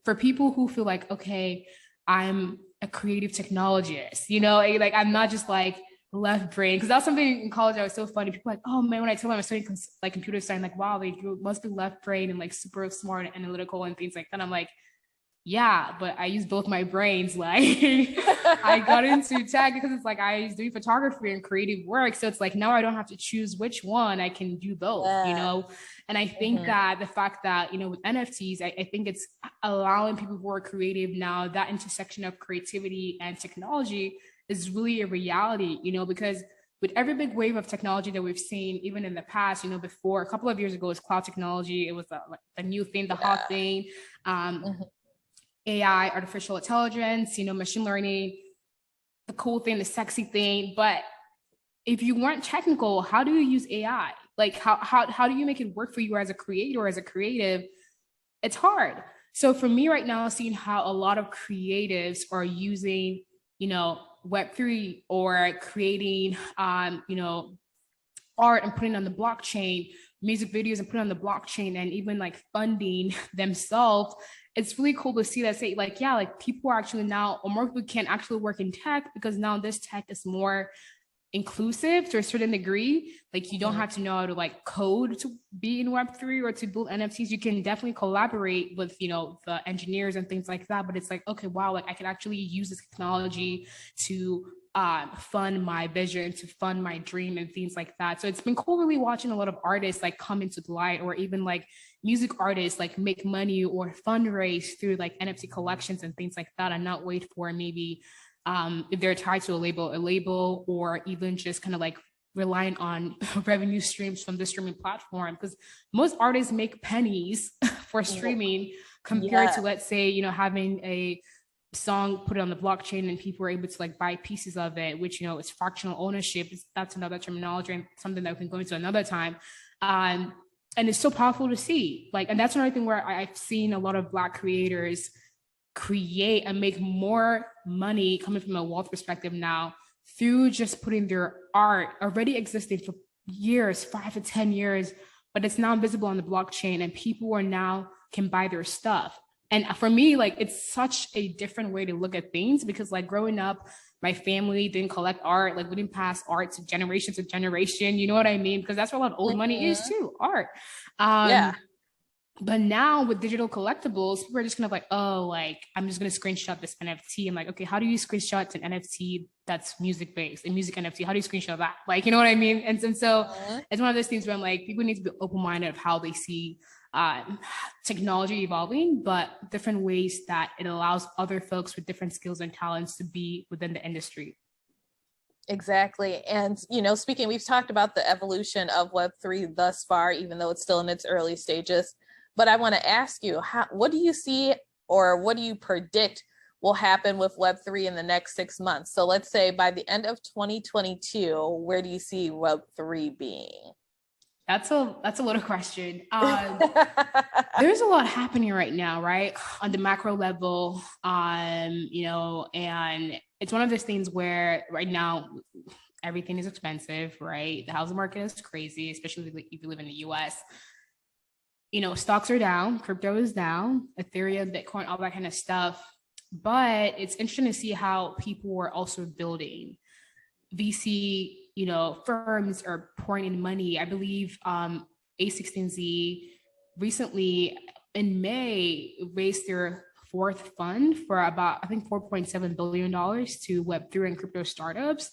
for people who feel like, okay, I'm a creative technologist, like I'm not just like left brain, because that's something in college that was so funny. People were like, oh man, when I told them I'm studying like computer science, like, wow, they must be left brain and like super smart and analytical and things like that. I'm like, yeah, but I use both my brains. Like I got into tech because it's like I was doing photography and creative work. So it's like, now I don't have to choose which one. I can do both, And I think that the fact that, with NFTs, I think it's allowing people who are creative now, that intersection of creativity and technology is really a reality, because with every big wave of technology that we've seen, even in the past, before a couple of years ago, it was cloud technology. It was the new thing, the hot thing. AI, artificial intelligence, machine learning, the cool thing, the sexy thing. But if you weren't technical, how do you use AI? Like how do you make it work for you as a creator, as a creative? It's hard. So for me right now, seeing how a lot of creatives are using, Web3 or creating, art and putting on the blockchain, music videos and putting on the blockchain, and even like funding themselves, it's really cool to see that, say like, yeah, like people are actually now, or more people can actually work in tech, because now this tech is more inclusive to a certain degree. Like you don't have to know how to like code to be in Web3 or to build NFTs. You can definitely collaborate with, the engineers and things like that. But it's like, okay, wow, like I can actually use this technology to fund my vision, to fund my dream and things like that. So it's been cool really watching a lot of artists like come into the light, or even like music artists like make money or fundraise through like NFT collections and things like that, and not wait for maybe if they're tied to a label, or even just kind of like relying on revenue streams from the streaming platform, because most artists make pennies for streaming compared to, let's say, you know, having a song put it on the blockchain and people are able to like buy pieces of it, which, you know, it's fractional ownership. That's another terminology and something that we can go into another time. And it's so powerful to see, like, and that's another thing where I've seen a lot of Black creators create and make more money coming from a wealth perspective now through just putting their art already existing for years, 5 to 10 years, but it's now visible on the blockchain and people are now can buy their stuff. And for me, like, it's such a different way to look at things, because like growing up, my family didn't collect art. Like we didn't pass art to generation, you know what I mean? Because that's where a lot of old money is too, art. But now with digital collectibles, people are just kind of like, oh, like, I'm just going to screenshot this NFT. I'm like, okay, how do you screenshot an NFT that's music based, a music NFT? How do you screenshot that? Like, you know what I mean? And so it's one of those things where I'm like, people need to be open-minded of how they see technology evolving, but different ways that it allows other folks with different skills and talents to be within the industry. Exactly. And, you know, speaking, we've talked about the evolution of Web3 thus far, even though it's still in its early stages. But I want to ask you, what do you see, or what do you predict will happen with Web3 in the next 6 months? So let's say by the end of 2022, where do you see Web3 being? That's a little question. There's a lot happening right now, right? On the macro level, you know, and it's one of those things where right now everything is expensive, right? The housing market is crazy, especially if you live in the US. You know, stocks are down, crypto is down, Ethereum, Bitcoin, all that kind of stuff. But it's interesting to see how people are also building. VC, you know, firms are pouring in money. I believe A16Z recently in May raised their fourth fund for about, I think, $4.7 billion to Web3 and crypto startups.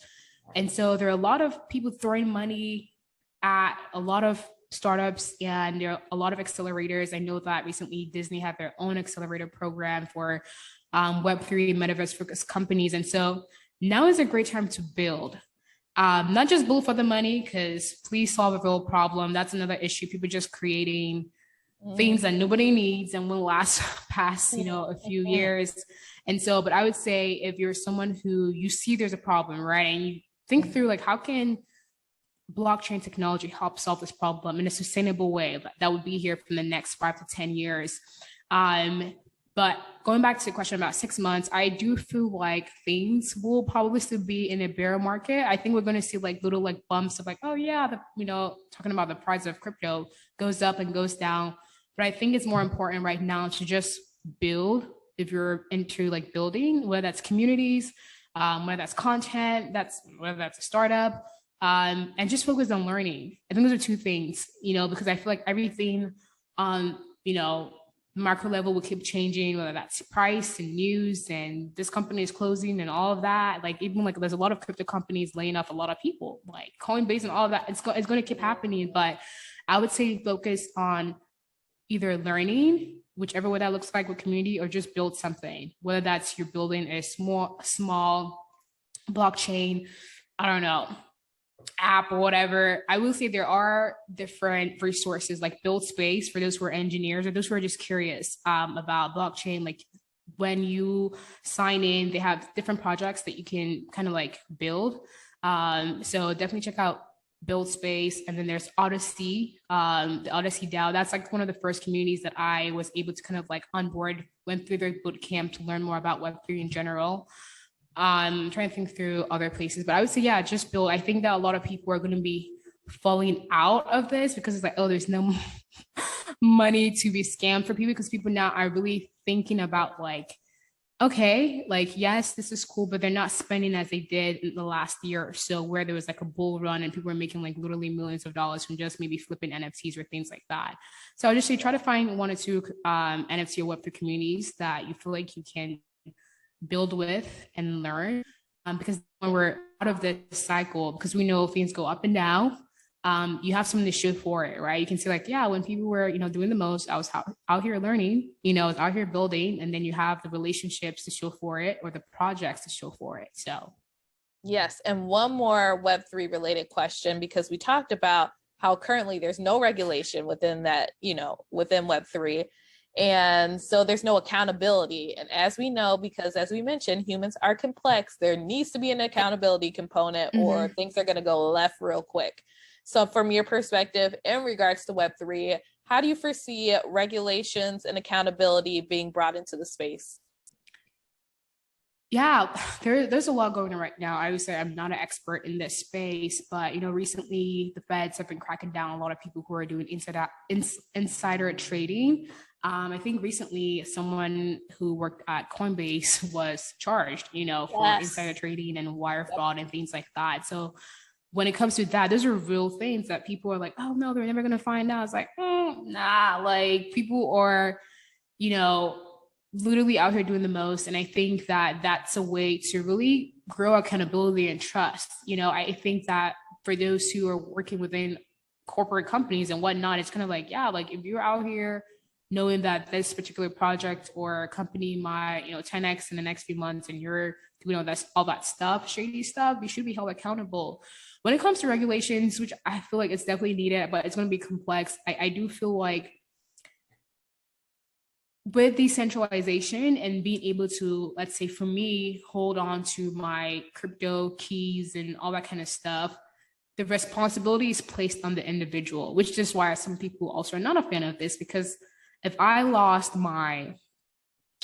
And so there are a lot of people throwing money at a lot of startups, and there are a lot of accelerators. I know that recently Disney had their own accelerator program for Web3 metaverse focused companies. And so now is a great time to build. Not just build for the money, because please solve a real problem. That's another issue. People just creating things that nobody needs and will last past, you know, a few years. And so, but I would say if you're someone who you see there's a problem, right? And you think through like, how can blockchain technology help solve this problem in a sustainable way that would be here for the next 5 to 10 years? But going back to the question about 6 months, I do feel like things will probably still be in a bear market. I think we're going to see like little like bumps of like, oh yeah, you know, talking about the price of crypto goes up and goes down. But I think it's more important right now to just build. If you're into like building, whether that's communities, whether that's content, whether that's a startup, and just focus on learning. I think those are two things, you know, because I feel like everything on, you know, macro level will keep changing, whether that's price and news and this company is closing and all of that. Like even like there's a lot of crypto companies laying off a lot of people, like Coinbase and all of that. It's going to keep happening, but I would say focus on either learning, whichever way that looks like with community, or just build something, whether that's you're building a small blockchain, I don't know, app or whatever. I will say there are different resources like Build Space for those who are engineers or those who are just curious about blockchain. Like when you sign in, they have different projects that you can kind of like build. So definitely check out Build Space. And then there's Odyssey, the Odyssey DAO. That's like one of the first communities that I was able to kind of like onboard, went through their boot camp to learn more about Web3 in general. I'm trying to think through other places, but I would say, yeah, just build. I think that a lot of people are going to be falling out of this because it's like, oh, there's no money to be scammed for people, because people now are really thinking about like, okay, like, yes, this is cool, but they're not spending as they did in the last year or so, where there was like a bull run and people were making like literally millions of dollars from just maybe flipping NFTs or things like that. So I just say, try to find 1 or 2 NFT or Web3 communities that you feel like you can build with and learn. because when we're out of this cycle, because we know things go up and down, you have something to show for it, right? You can say like, yeah, when people were, doing the most, I was out here learning, I was out here building, and then you have the relationships to show for it, or the projects to show for it. So yes. And one more Web3 related question, because we talked about how currently there's no regulation within that, within Web3. And so there's no accountability. And as we know, because as we mentioned, humans are complex, there needs to be an accountability component, or things are going to go left real quick. So from your perspective, in regards to Web3, how do you foresee regulations and accountability being brought into the space? Yeah, there's a lot going on right now. I would say I'm not an expert in this space, but recently the feds have been cracking down on a lot of people who are doing insider trading. I think recently someone who worked at Coinbase was charged, for insider trading and wire fraud and things like that. So when it comes to that, those are real things that people are like, oh no, they're never gonna find out. It's like, nah, like people are, literally out here doing the most. And I think that that's a way to really grow accountability and trust. I think that for those who are working within corporate companies and whatnot, it's kind of like, yeah, like if you're out here knowing that this particular project or company might, 10x in the next few months, and you're doing all that stuff, shady stuff, you should be held accountable. When it comes to regulations, which I feel like it's definitely needed, but it's going to be complex. I do feel like with decentralization and being able to, let's say for me, hold on to my crypto keys and all that kind of stuff, the responsibility is placed on the individual, which is why some people also are not a fan of this, because if I lost my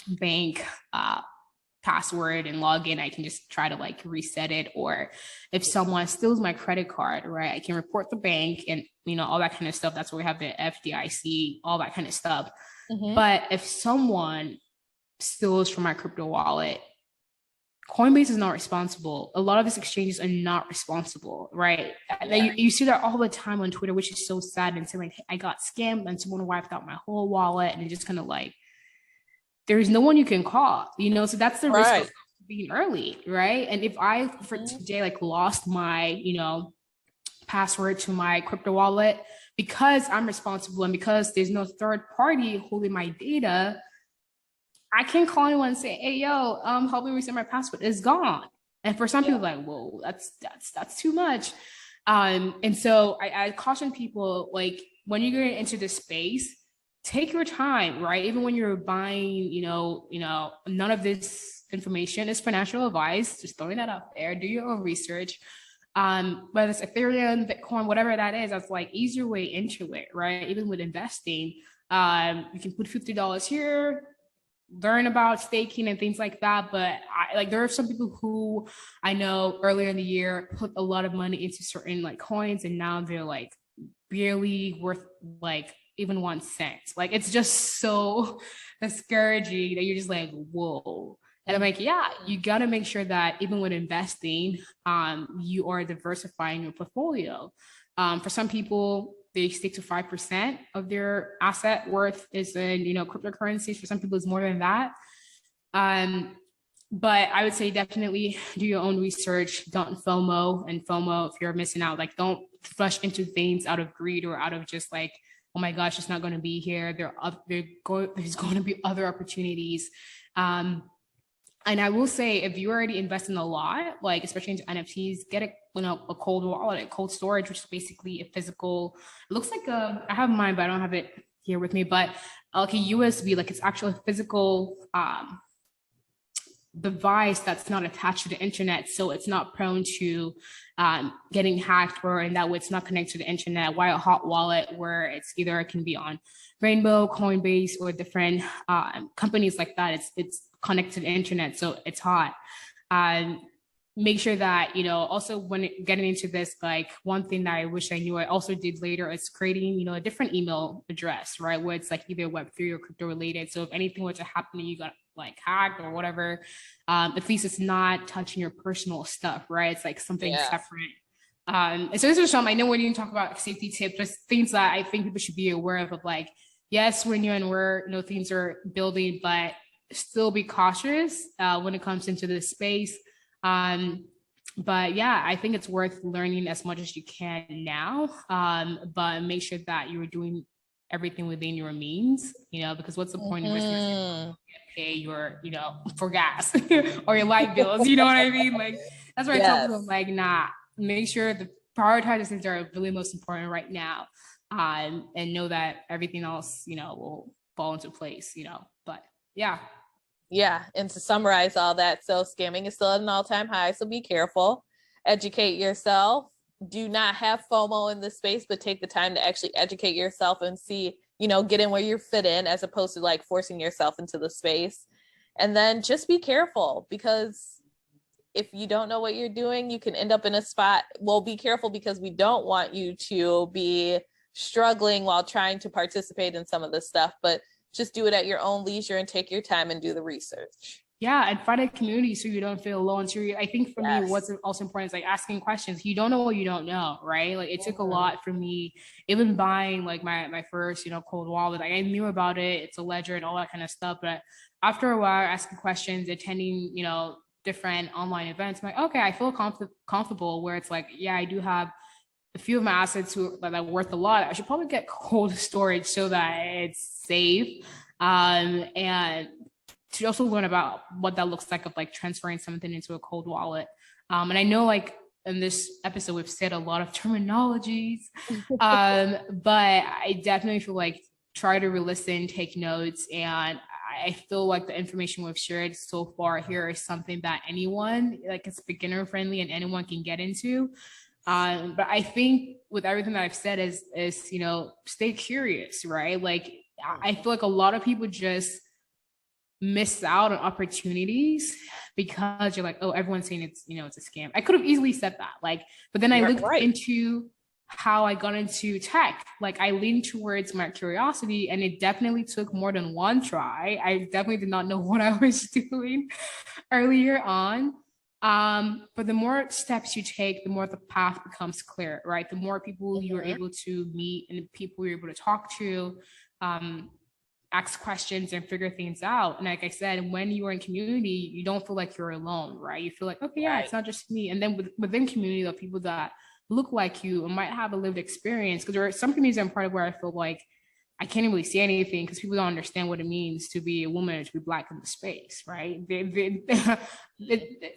bank password and login, I can just try to like reset it. Or if someone steals my credit card, right, I can report the bank and all that kind of stuff. That's where we have the FDIC, all that kind of stuff. But if someone steals from my crypto wallet, Coinbase is not responsible. A lot of these exchanges are not responsible, right? Yeah. You see that all the time on Twitter, which is so sad. And saying like, hey, I got scammed and someone wiped out my whole wallet, and it just kind of like, there's no one you can call, so that's the risk of being early, right? And if I, for today, like lost my, password to my crypto wallet, because I'm responsible and because there's no third party holding my data, I can't call anyone and say, hey, yo, help me reset my password. It's gone. And for some people, like, whoa, that's too much. And so I caution people, like, when you get into this space, take your time, right? Even when you're buying, none of this information is financial advice. Just throwing that out there. Do your own research. Whether it's Ethereum, Bitcoin, whatever that is, that's like easier way into it, right? Even with investing, you can put $50 here, learn about staking and things like that. But there are some people who I know earlier in the year put a lot of money into certain like coins, and now they're like barely worth like even 1 cent. Like it's just so discouraging that you're just like, whoa. And I'm like, yeah, you got to make sure that even when investing, you are diversifying your portfolio. For some people, they stick to 5% of their asset worth is in, cryptocurrencies. For some people, it's more than that. But I would say definitely do your own research. Don't FOMO. And FOMO, if you're missing out, like don't rush into things out of greed or out of just like, oh my gosh, it's not going to be here. There's going to be other opportunities. And I will say, if you already invest in a lot, like especially into NFTs, get a cold wallet, a cold storage, which is basically a physical. It looks like I have mine, but I don't have it here with me. But like a USB, like it's actually a physical device that's not attached to the internet, so it's not prone to getting hacked, or in that way it's not connected to the internet. While a hot wallet, where it can be on Rainbow, Coinbase, or different companies like that, it's connected to the internet, so it's hot. Make sure that also when getting into this, like one thing that I wish I knew I also did later is creating a different email address, right, where it's like either Web3 or crypto related. So if anything were to happen and you got like hacked or whatever, at least it's not touching your personal stuff, right? It's like something separate. And so this is some, I know when you talk about safety tips, just things that I think people should be aware of like, yes, when you're and where things are building, but still be cautious when it comes into this space. But yeah, I think it's worth learning as much as you can now. But make sure that you're doing everything within your means, because what's the point of pay your, for gas or your light bills, you know what I mean? Like, that's why I tell people, like, nah, make sure the prioritize things that are really most important right now. And know that everything else, will fall into place, but yeah. Yeah. And to summarize all that, so scamming is still at an all-time high. So be careful, educate yourself, do not have FOMO in this space, but take the time to actually educate yourself and see, get in where you fit in, as opposed to like forcing yourself into the space. And then just be careful, because if you don't know what you're doing, you can end up in a spot. Well, be careful, because we don't want you to be struggling while trying to participate in some of this stuff, but just do it at your own leisure and take your time and do the research. Yeah, and find a community so you don't feel alone. So I think for me, what's also important is like asking questions. You don't know what you don't know, right? Like it took a lot for me, even buying like my first, cold wallet. Like I knew about it, it's a ledger and all that kind of stuff. But after a while, asking questions, attending, different online events, I'm like, okay, I feel comfortable where it's like, yeah, I do have a few of my assets that are worth a lot. I should probably get cold storage so that it's safe. And to also learn about what that looks like of like transferring something into a cold wallet. And I know like in this episode, we've said a lot of terminologies, but I definitely feel like try to re-listen, take notes. And I feel like the information we've shared so far here is something that anyone, like it's beginner friendly and anyone can get into. But I think with everything that I've said is, stay curious, right? Like I feel like a lot of people just miss out on opportunities because you're like, oh, everyone's saying it's, it's a scam. I could have easily said that, but then I looked into how I got into tech. Like I leaned towards my curiosity, and it definitely took more than one try. I definitely did not know what I was doing earlier on. But the more steps you take, the more the path becomes clear, right? The more people you're able to meet and the people you're able to talk to, ask questions and figure things out. And like I said, when you're in community, you don't feel like you're alone, right? You feel like, okay, yeah, it's not just me. And then within community, the people that look like you and might have a lived experience, because there are some communities I'm part of where I feel like I can't really see anything because people don't understand what it means to be a woman or to be Black in the space, right?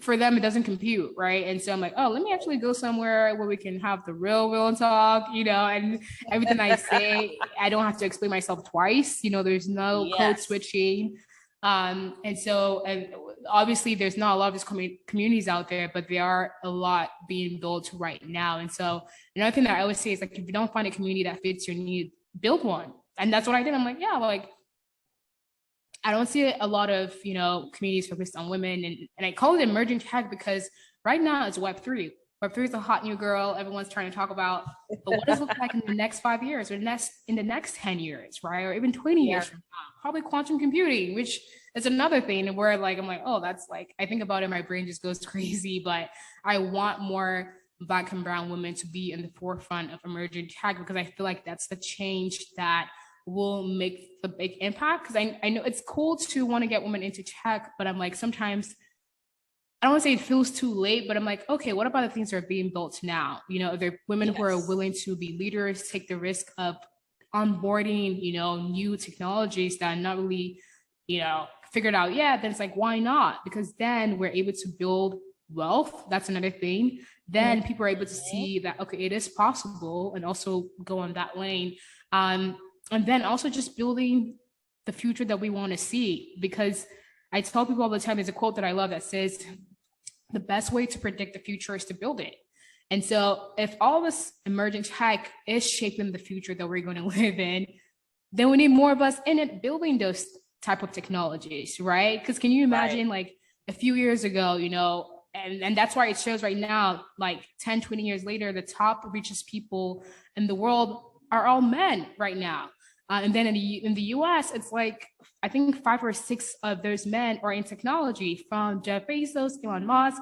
For them, it doesn't compute, right? And so I'm like, oh, let me actually go somewhere where we can have the real talk, and everything I say, I don't have to explain myself twice. There's no code switching. And obviously there's not a lot of these communities out there, but there are a lot being built right now. And so another thing that I always say is like, if you don't find a community that fits your need, build one. And that's what I did. I'm like, yeah, like I don't see a lot of, communities focused on women. And I call it emerging tech because right now it's Web3. Web3 is a hot new girl. Everyone's trying to talk about, but what does it look like in the next 5 years or in the next 10 years, right? Or even 20 years from now, probably quantum computing, which is another thing where like, I'm like, oh, that's like, I think about it, my brain just goes crazy, but I want more Black and brown women to be in the forefront of emerging tech because I feel like that's the change that will make the big impact. Because I know it's cool to want to get women into tech, but I'm like, sometimes I don't want to say it feels too late, but I'm like, okay, what about the things that are being built now? There are women who are willing to be leaders, take the risk of onboarding, new technologies that are not really, figured out yet. Then it's like, why not? Because then we're able to build wealth. That's another thing. Then people are able to see that, okay, it is possible, and also go on that lane. And then also just building the future that we want to see. Because I tell people all the time, there's a quote that I love that says, the best way to predict the future is to build it. And so if all this emerging tech is shaping the future that we're going to live in, then we need more of us in it building those type of technologies, right? Because can you imagine like a few years ago, and that's why it shows right now, like 10, 20 years later, the top richest people in the world are all men right now. And then in the US, it's like, I think 5 or 6 of those men are in technology, from Jeff Bezos, Elon Musk,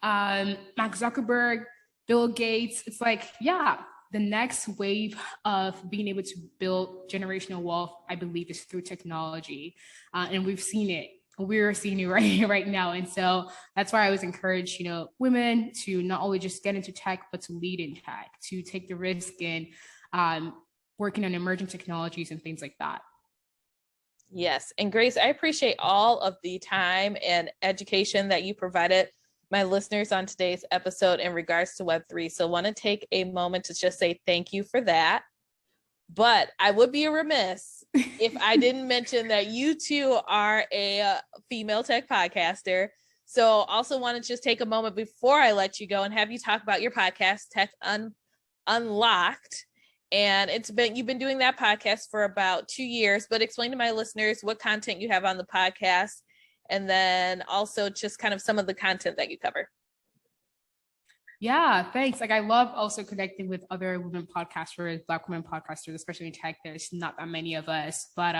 Mark Zuckerberg, Bill Gates. It's like, yeah, the next wave of being able to build generational wealth, I believe, is through technology. And we've seen it we're seeing right now. And so that's why I always encourage, women to not only just get into tech, but to lead in tech, to take the risk in working on emerging technologies and things like that. Yes. And Grace, I appreciate all of the time and education that you provided my listeners on today's episode in regards to Web3. So I want to take a moment to just say thank you for that. But I would be remiss if I didn't mention that you too are a female tech podcaster. So also want to just take a moment before I let you go and have you talk about your podcast, Tech Unlocked. And you've been doing that podcast for about 2 years, but explain to my listeners what content you have on the podcast, and then also just kind of some of the content that you cover. Yeah, thanks. Like, I love also connecting with other women podcasters, Black women podcasters, especially in tech. There's not that many of us, but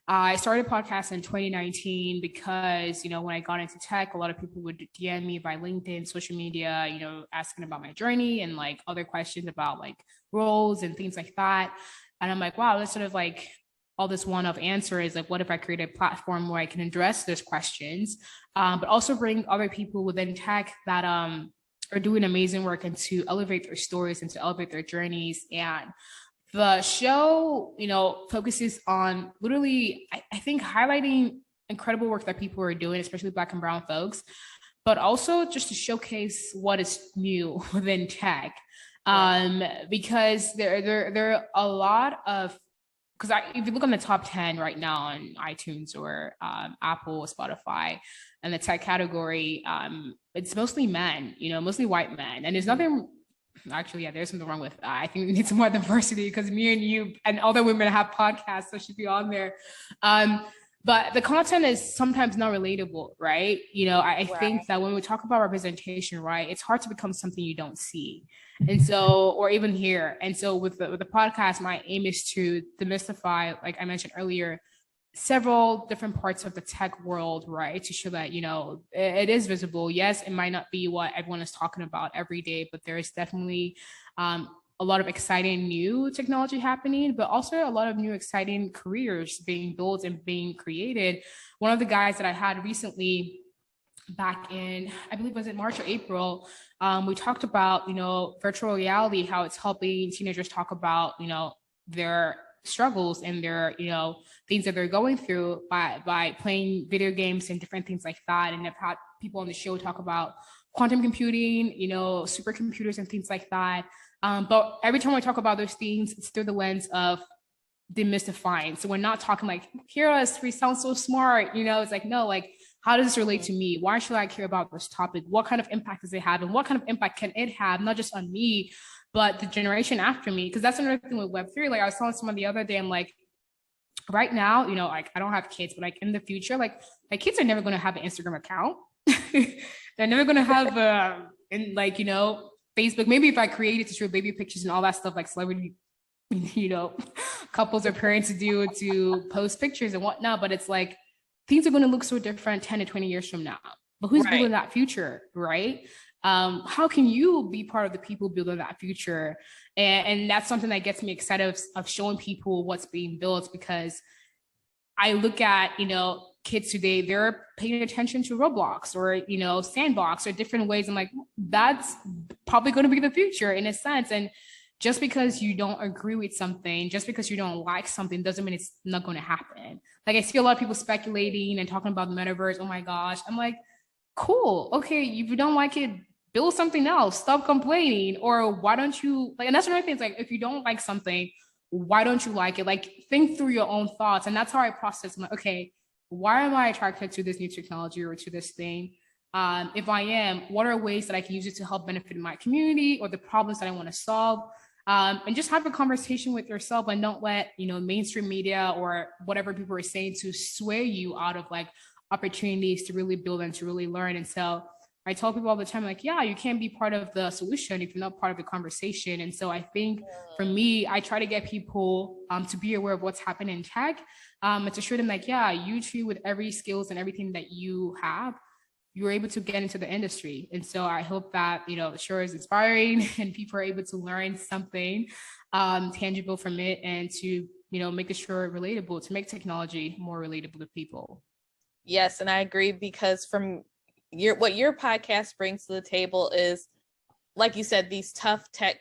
I started a podcast in 2019 because, when I got into tech, a lot of people would DM me by LinkedIn, social media, asking about my journey and like other questions about like roles and things like that. And I'm like, wow, that's sort of like all this one-off answer is like, what if I create a platform where I can address those questions, but also bring other people within tech that are doing amazing work and to elevate their stories and to elevate their journeys. And the show, focuses on literally, I think, highlighting incredible work that people are doing, especially Black and brown folks, but also just to showcase what is new within tech. Because there are a lot of, because if you look on the top 10 right now on iTunes or Apple, Spotify, and the tech category, it's mostly men, mostly white men. And there's nothing, actually, yeah, there's something wrong with that. I think we need some more diversity because me and you and other women have podcasts, so should be on there. But the content is sometimes not relatable, right? I think that when we talk about representation, right, it's hard to become something you don't see. And so, or even hear. And so with the podcast, my aim is to demystify, like I mentioned earlier, several different parts of the tech world, right? To show that, it is visible. Yes, it might not be what everyone is talking about every day, but there is definitely a lot of exciting new technology happening, but also a lot of new exciting careers being built and being created. One of the guys that I had recently back in, I believe, was it March or April, we talked about, virtual reality, how it's helping teenagers talk about, their struggles and their, things that they're going through by playing video games and different things like that. And I've had people on the show talk about quantum computing, supercomputers and things like that. But every time I talk about those things, it's through the lens of demystifying. So we're not talking like, hear us, we sound so smart, it's like, no, like, how does this relate to me? Why should I care about this topic? What kind of impact does it have? And what kind of impact can it have, not just on me, but the generation after me? Because that's another thing with Web3. Like I was telling someone the other day, I'm like, right now, like I don't have kids, but like in the future, like my kids are never going to have an Instagram account. They're never going to have, Facebook. Maybe if I created to show baby pictures and all that stuff, like celebrity, couples or parents do to post pictures and whatnot. But it's like, things are going to look so different 10 to 20 years from now. But who's building that future, right? How can you be part of the people building that future? And that's something that gets me excited of showing people what's being built, because I look at, kids today, they're paying attention to Roblox or, Sandbox or different ways. I'm like, that's probably going to be the future in a sense. And just because you don't agree with something, just because you don't like something, doesn't mean it's not going to happen. Like I see a lot of people speculating and talking about the metaverse. Oh my gosh. I'm like, cool. Okay. If you don't like it, build something else. Stop complaining. Or why don't you like, and that's another thing. It's like, if you don't like something, why don't you like it? Like think through your own thoughts. And that's how I process. I'm like, okay, why am I attracted to this new technology or to this thing? If I am, what are ways that I can use it to help benefit my community or the problems that I want to solve? And just have a conversation with yourself and don't let, mainstream media or whatever people are saying to sway you out of like opportunities to really build and to really learn. And so I tell people all the time, like, yeah, you can't be part of the solution if you're not part of the conversation. And so I think for me, I try to get people to be aware of what's happening in tech and to show them like, yeah, you too, with every skills and everything that you have, you're able to get into the industry. And so I hope that, the show is inspiring and people are able to learn something tangible from it and to, make the show relatable, to make technology more relatable to people. Yes, and I agree, because from what your podcast brings to the table is, like you said, these tough tech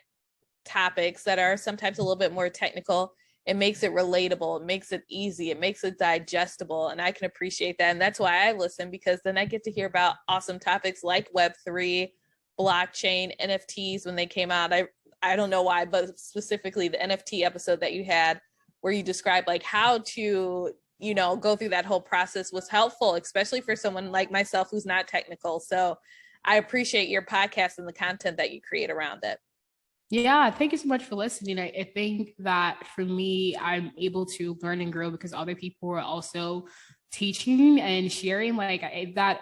topics that are sometimes a little bit more technical. It makes it relatable, it makes it easy, it makes it digestible, and I can appreciate that. And that's why I listen, because then I get to hear about awesome topics like Web3, blockchain, NFTs when they came out. I don't know why, but specifically the NFT episode that you had where you described like how to, go through that whole process was helpful, especially for someone like myself who's not technical. So I appreciate your podcast and the content that you create around it. Yeah, thank you so much for listening. I think that for me, I'm able to learn and grow because other people are also teaching and sharing. That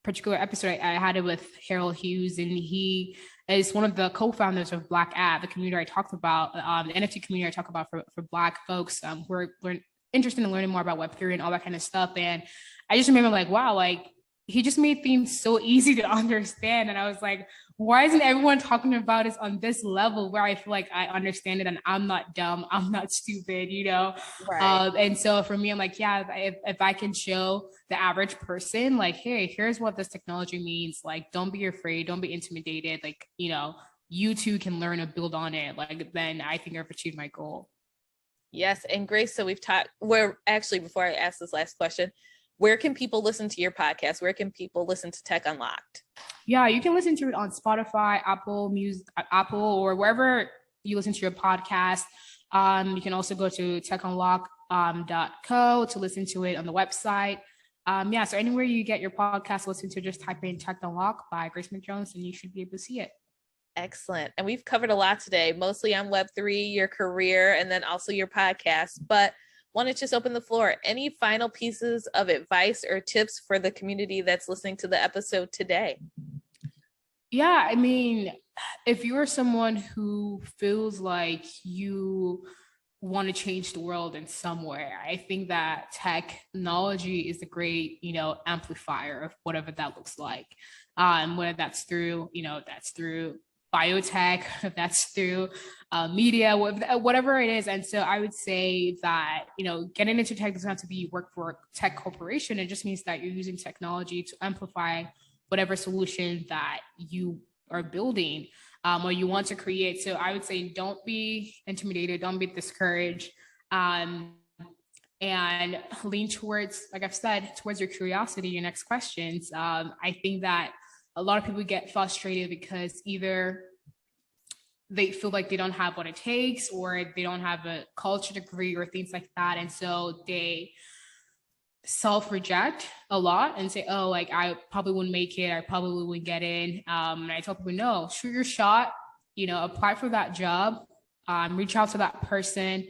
particular episode, I had it with Harold Hughes, and he is one of the co-founders of Black App, the community I talked about, the NFT community I talk about for Black folks who are interested in learning more about Web3 and all that kind of stuff. And I just remember like, wow, like he just made things so easy to understand. And I was like, why isn't everyone talking about it on this level where I feel like I understand it and I'm not dumb, I'm not stupid, Right. And so for me, I'm like, yeah, if I can show the average person like, hey, here's what this technology means, like, don't be afraid, don't be intimidated, like, you too can learn and build on it, like, then I think I've achieved my goal. Yes. And Grace, so we've talked, before I ask this last question, where can people listen to your podcast? Where can people listen to Tech Unlocked? Yeah, you can listen to it on Spotify, Apple Music, Apple, or wherever you listen to your podcast. You can also go to techunlock.co to listen to it on the website. So anywhere you get your podcast, listen to, just type in Tech Unlock by Grace MacJones and you should be able to see it. Excellent. And we've covered a lot today, mostly on Web3, your career, and then also your podcast. But want to just open the floor. Any final pieces of advice or tips for the community that's listening to the episode today? Yeah, I mean, if you're someone who feels like you want to change the world in some way, I think that technology is a great, amplifier of whatever that looks like. Whether that's through, that's through biotech, if that's through media, whatever it is. And so I would say that, getting into tech doesn't have to be work for a tech corporation. It just means that you're using technology to amplify whatever solution that you are building or you want to create. So I would say don't be intimidated, don't be discouraged, and lean towards, like I've said, towards your curiosity, your next questions. I think that a lot of people get frustrated because either they feel like they don't have what it takes or they don't have a culture degree or things like that. And so they self-reject a lot and say, oh, like I probably wouldn't make it, I probably wouldn't get in. And I tell people, no, shoot your shot, apply for that job, reach out to that person.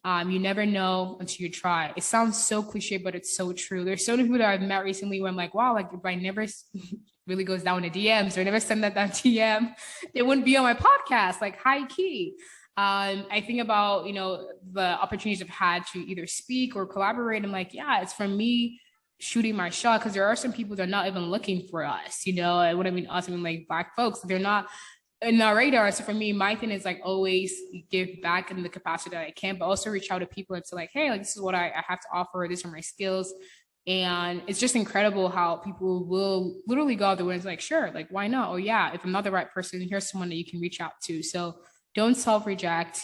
You never know until you try. It sounds so cliche, but it's so true. There's so many people that I've met recently where I'm like, wow, like if I never really goes down to DMs or never send that DM, it wouldn't be on my podcast, like high key. I think about, the opportunities I've had to either speak or collaborate. I'm like, yeah, it's from me shooting my shot, because there are some people that are not even looking for us, and what I mean, us, I mean like Black folks, they're not in our radar. So for me, my thing is like always give back in the capacity that I can, but also reach out to people and say like, hey, like this is what I have to offer. These are my skills. And it's just incredible how people will literally go out there and it's like, sure, like why not? Oh yeah, if I'm not the right person, here's someone that you can reach out to. So don't self-reject,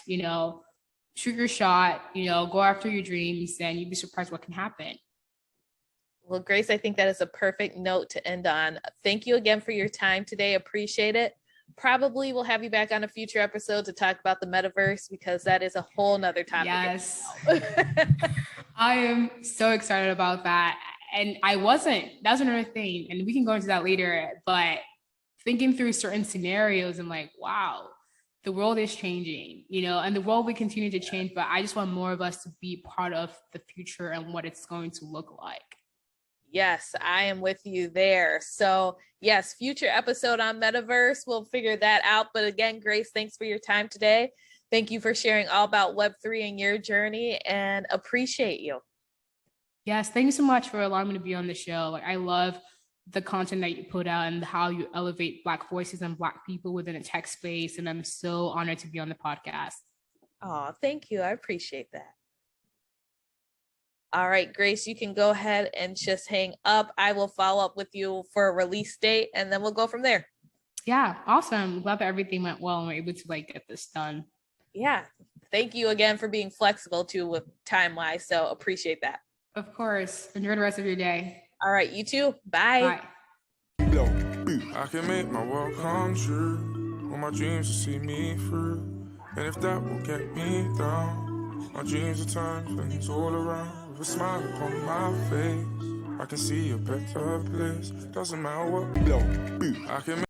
shoot your shot, go after your dreams, and you'd be surprised what can happen. Well, Grace, I think that is a perfect note to end on. Thank you again for your time today. Appreciate it. Probably we'll have you back on a future episode to talk about the metaverse, because that is a whole nother topic. Yes. I am so excited about that. And that's another thing. And we can go into that later, but thinking through certain scenarios and like, wow, the world is changing, and the world will continue to change, but I just want more of us to be part of the future and what it's going to look like. Yes, I am with you there. So yes, future episode on Metaverse, we'll figure that out. But again, Grace, thanks for your time today. Thank you for sharing all about Web3 and your journey, and appreciate you. Yes, thank you so much for allowing me to be on the show. Like I love the content that you put out and how you elevate Black voices and Black people within a tech space. And I'm so honored to be on the podcast. Oh, thank you. I appreciate that. All right, Grace, you can go ahead and just hang up. I will follow up with you for a release date, and then we'll go from there. Yeah, awesome. Glad that everything went well and we're able to like get this done. Yeah. Thank you again for being flexible too with time-wise. So appreciate that. Of course. Enjoy the rest of your day. All right, you too. Bye. Bye. I can make my world come true. All my dreams will see me through. And if that will get me down, my dreams will turn things all around. With a smile upon my face, I can see a better place. Doesn't matter what blow. I can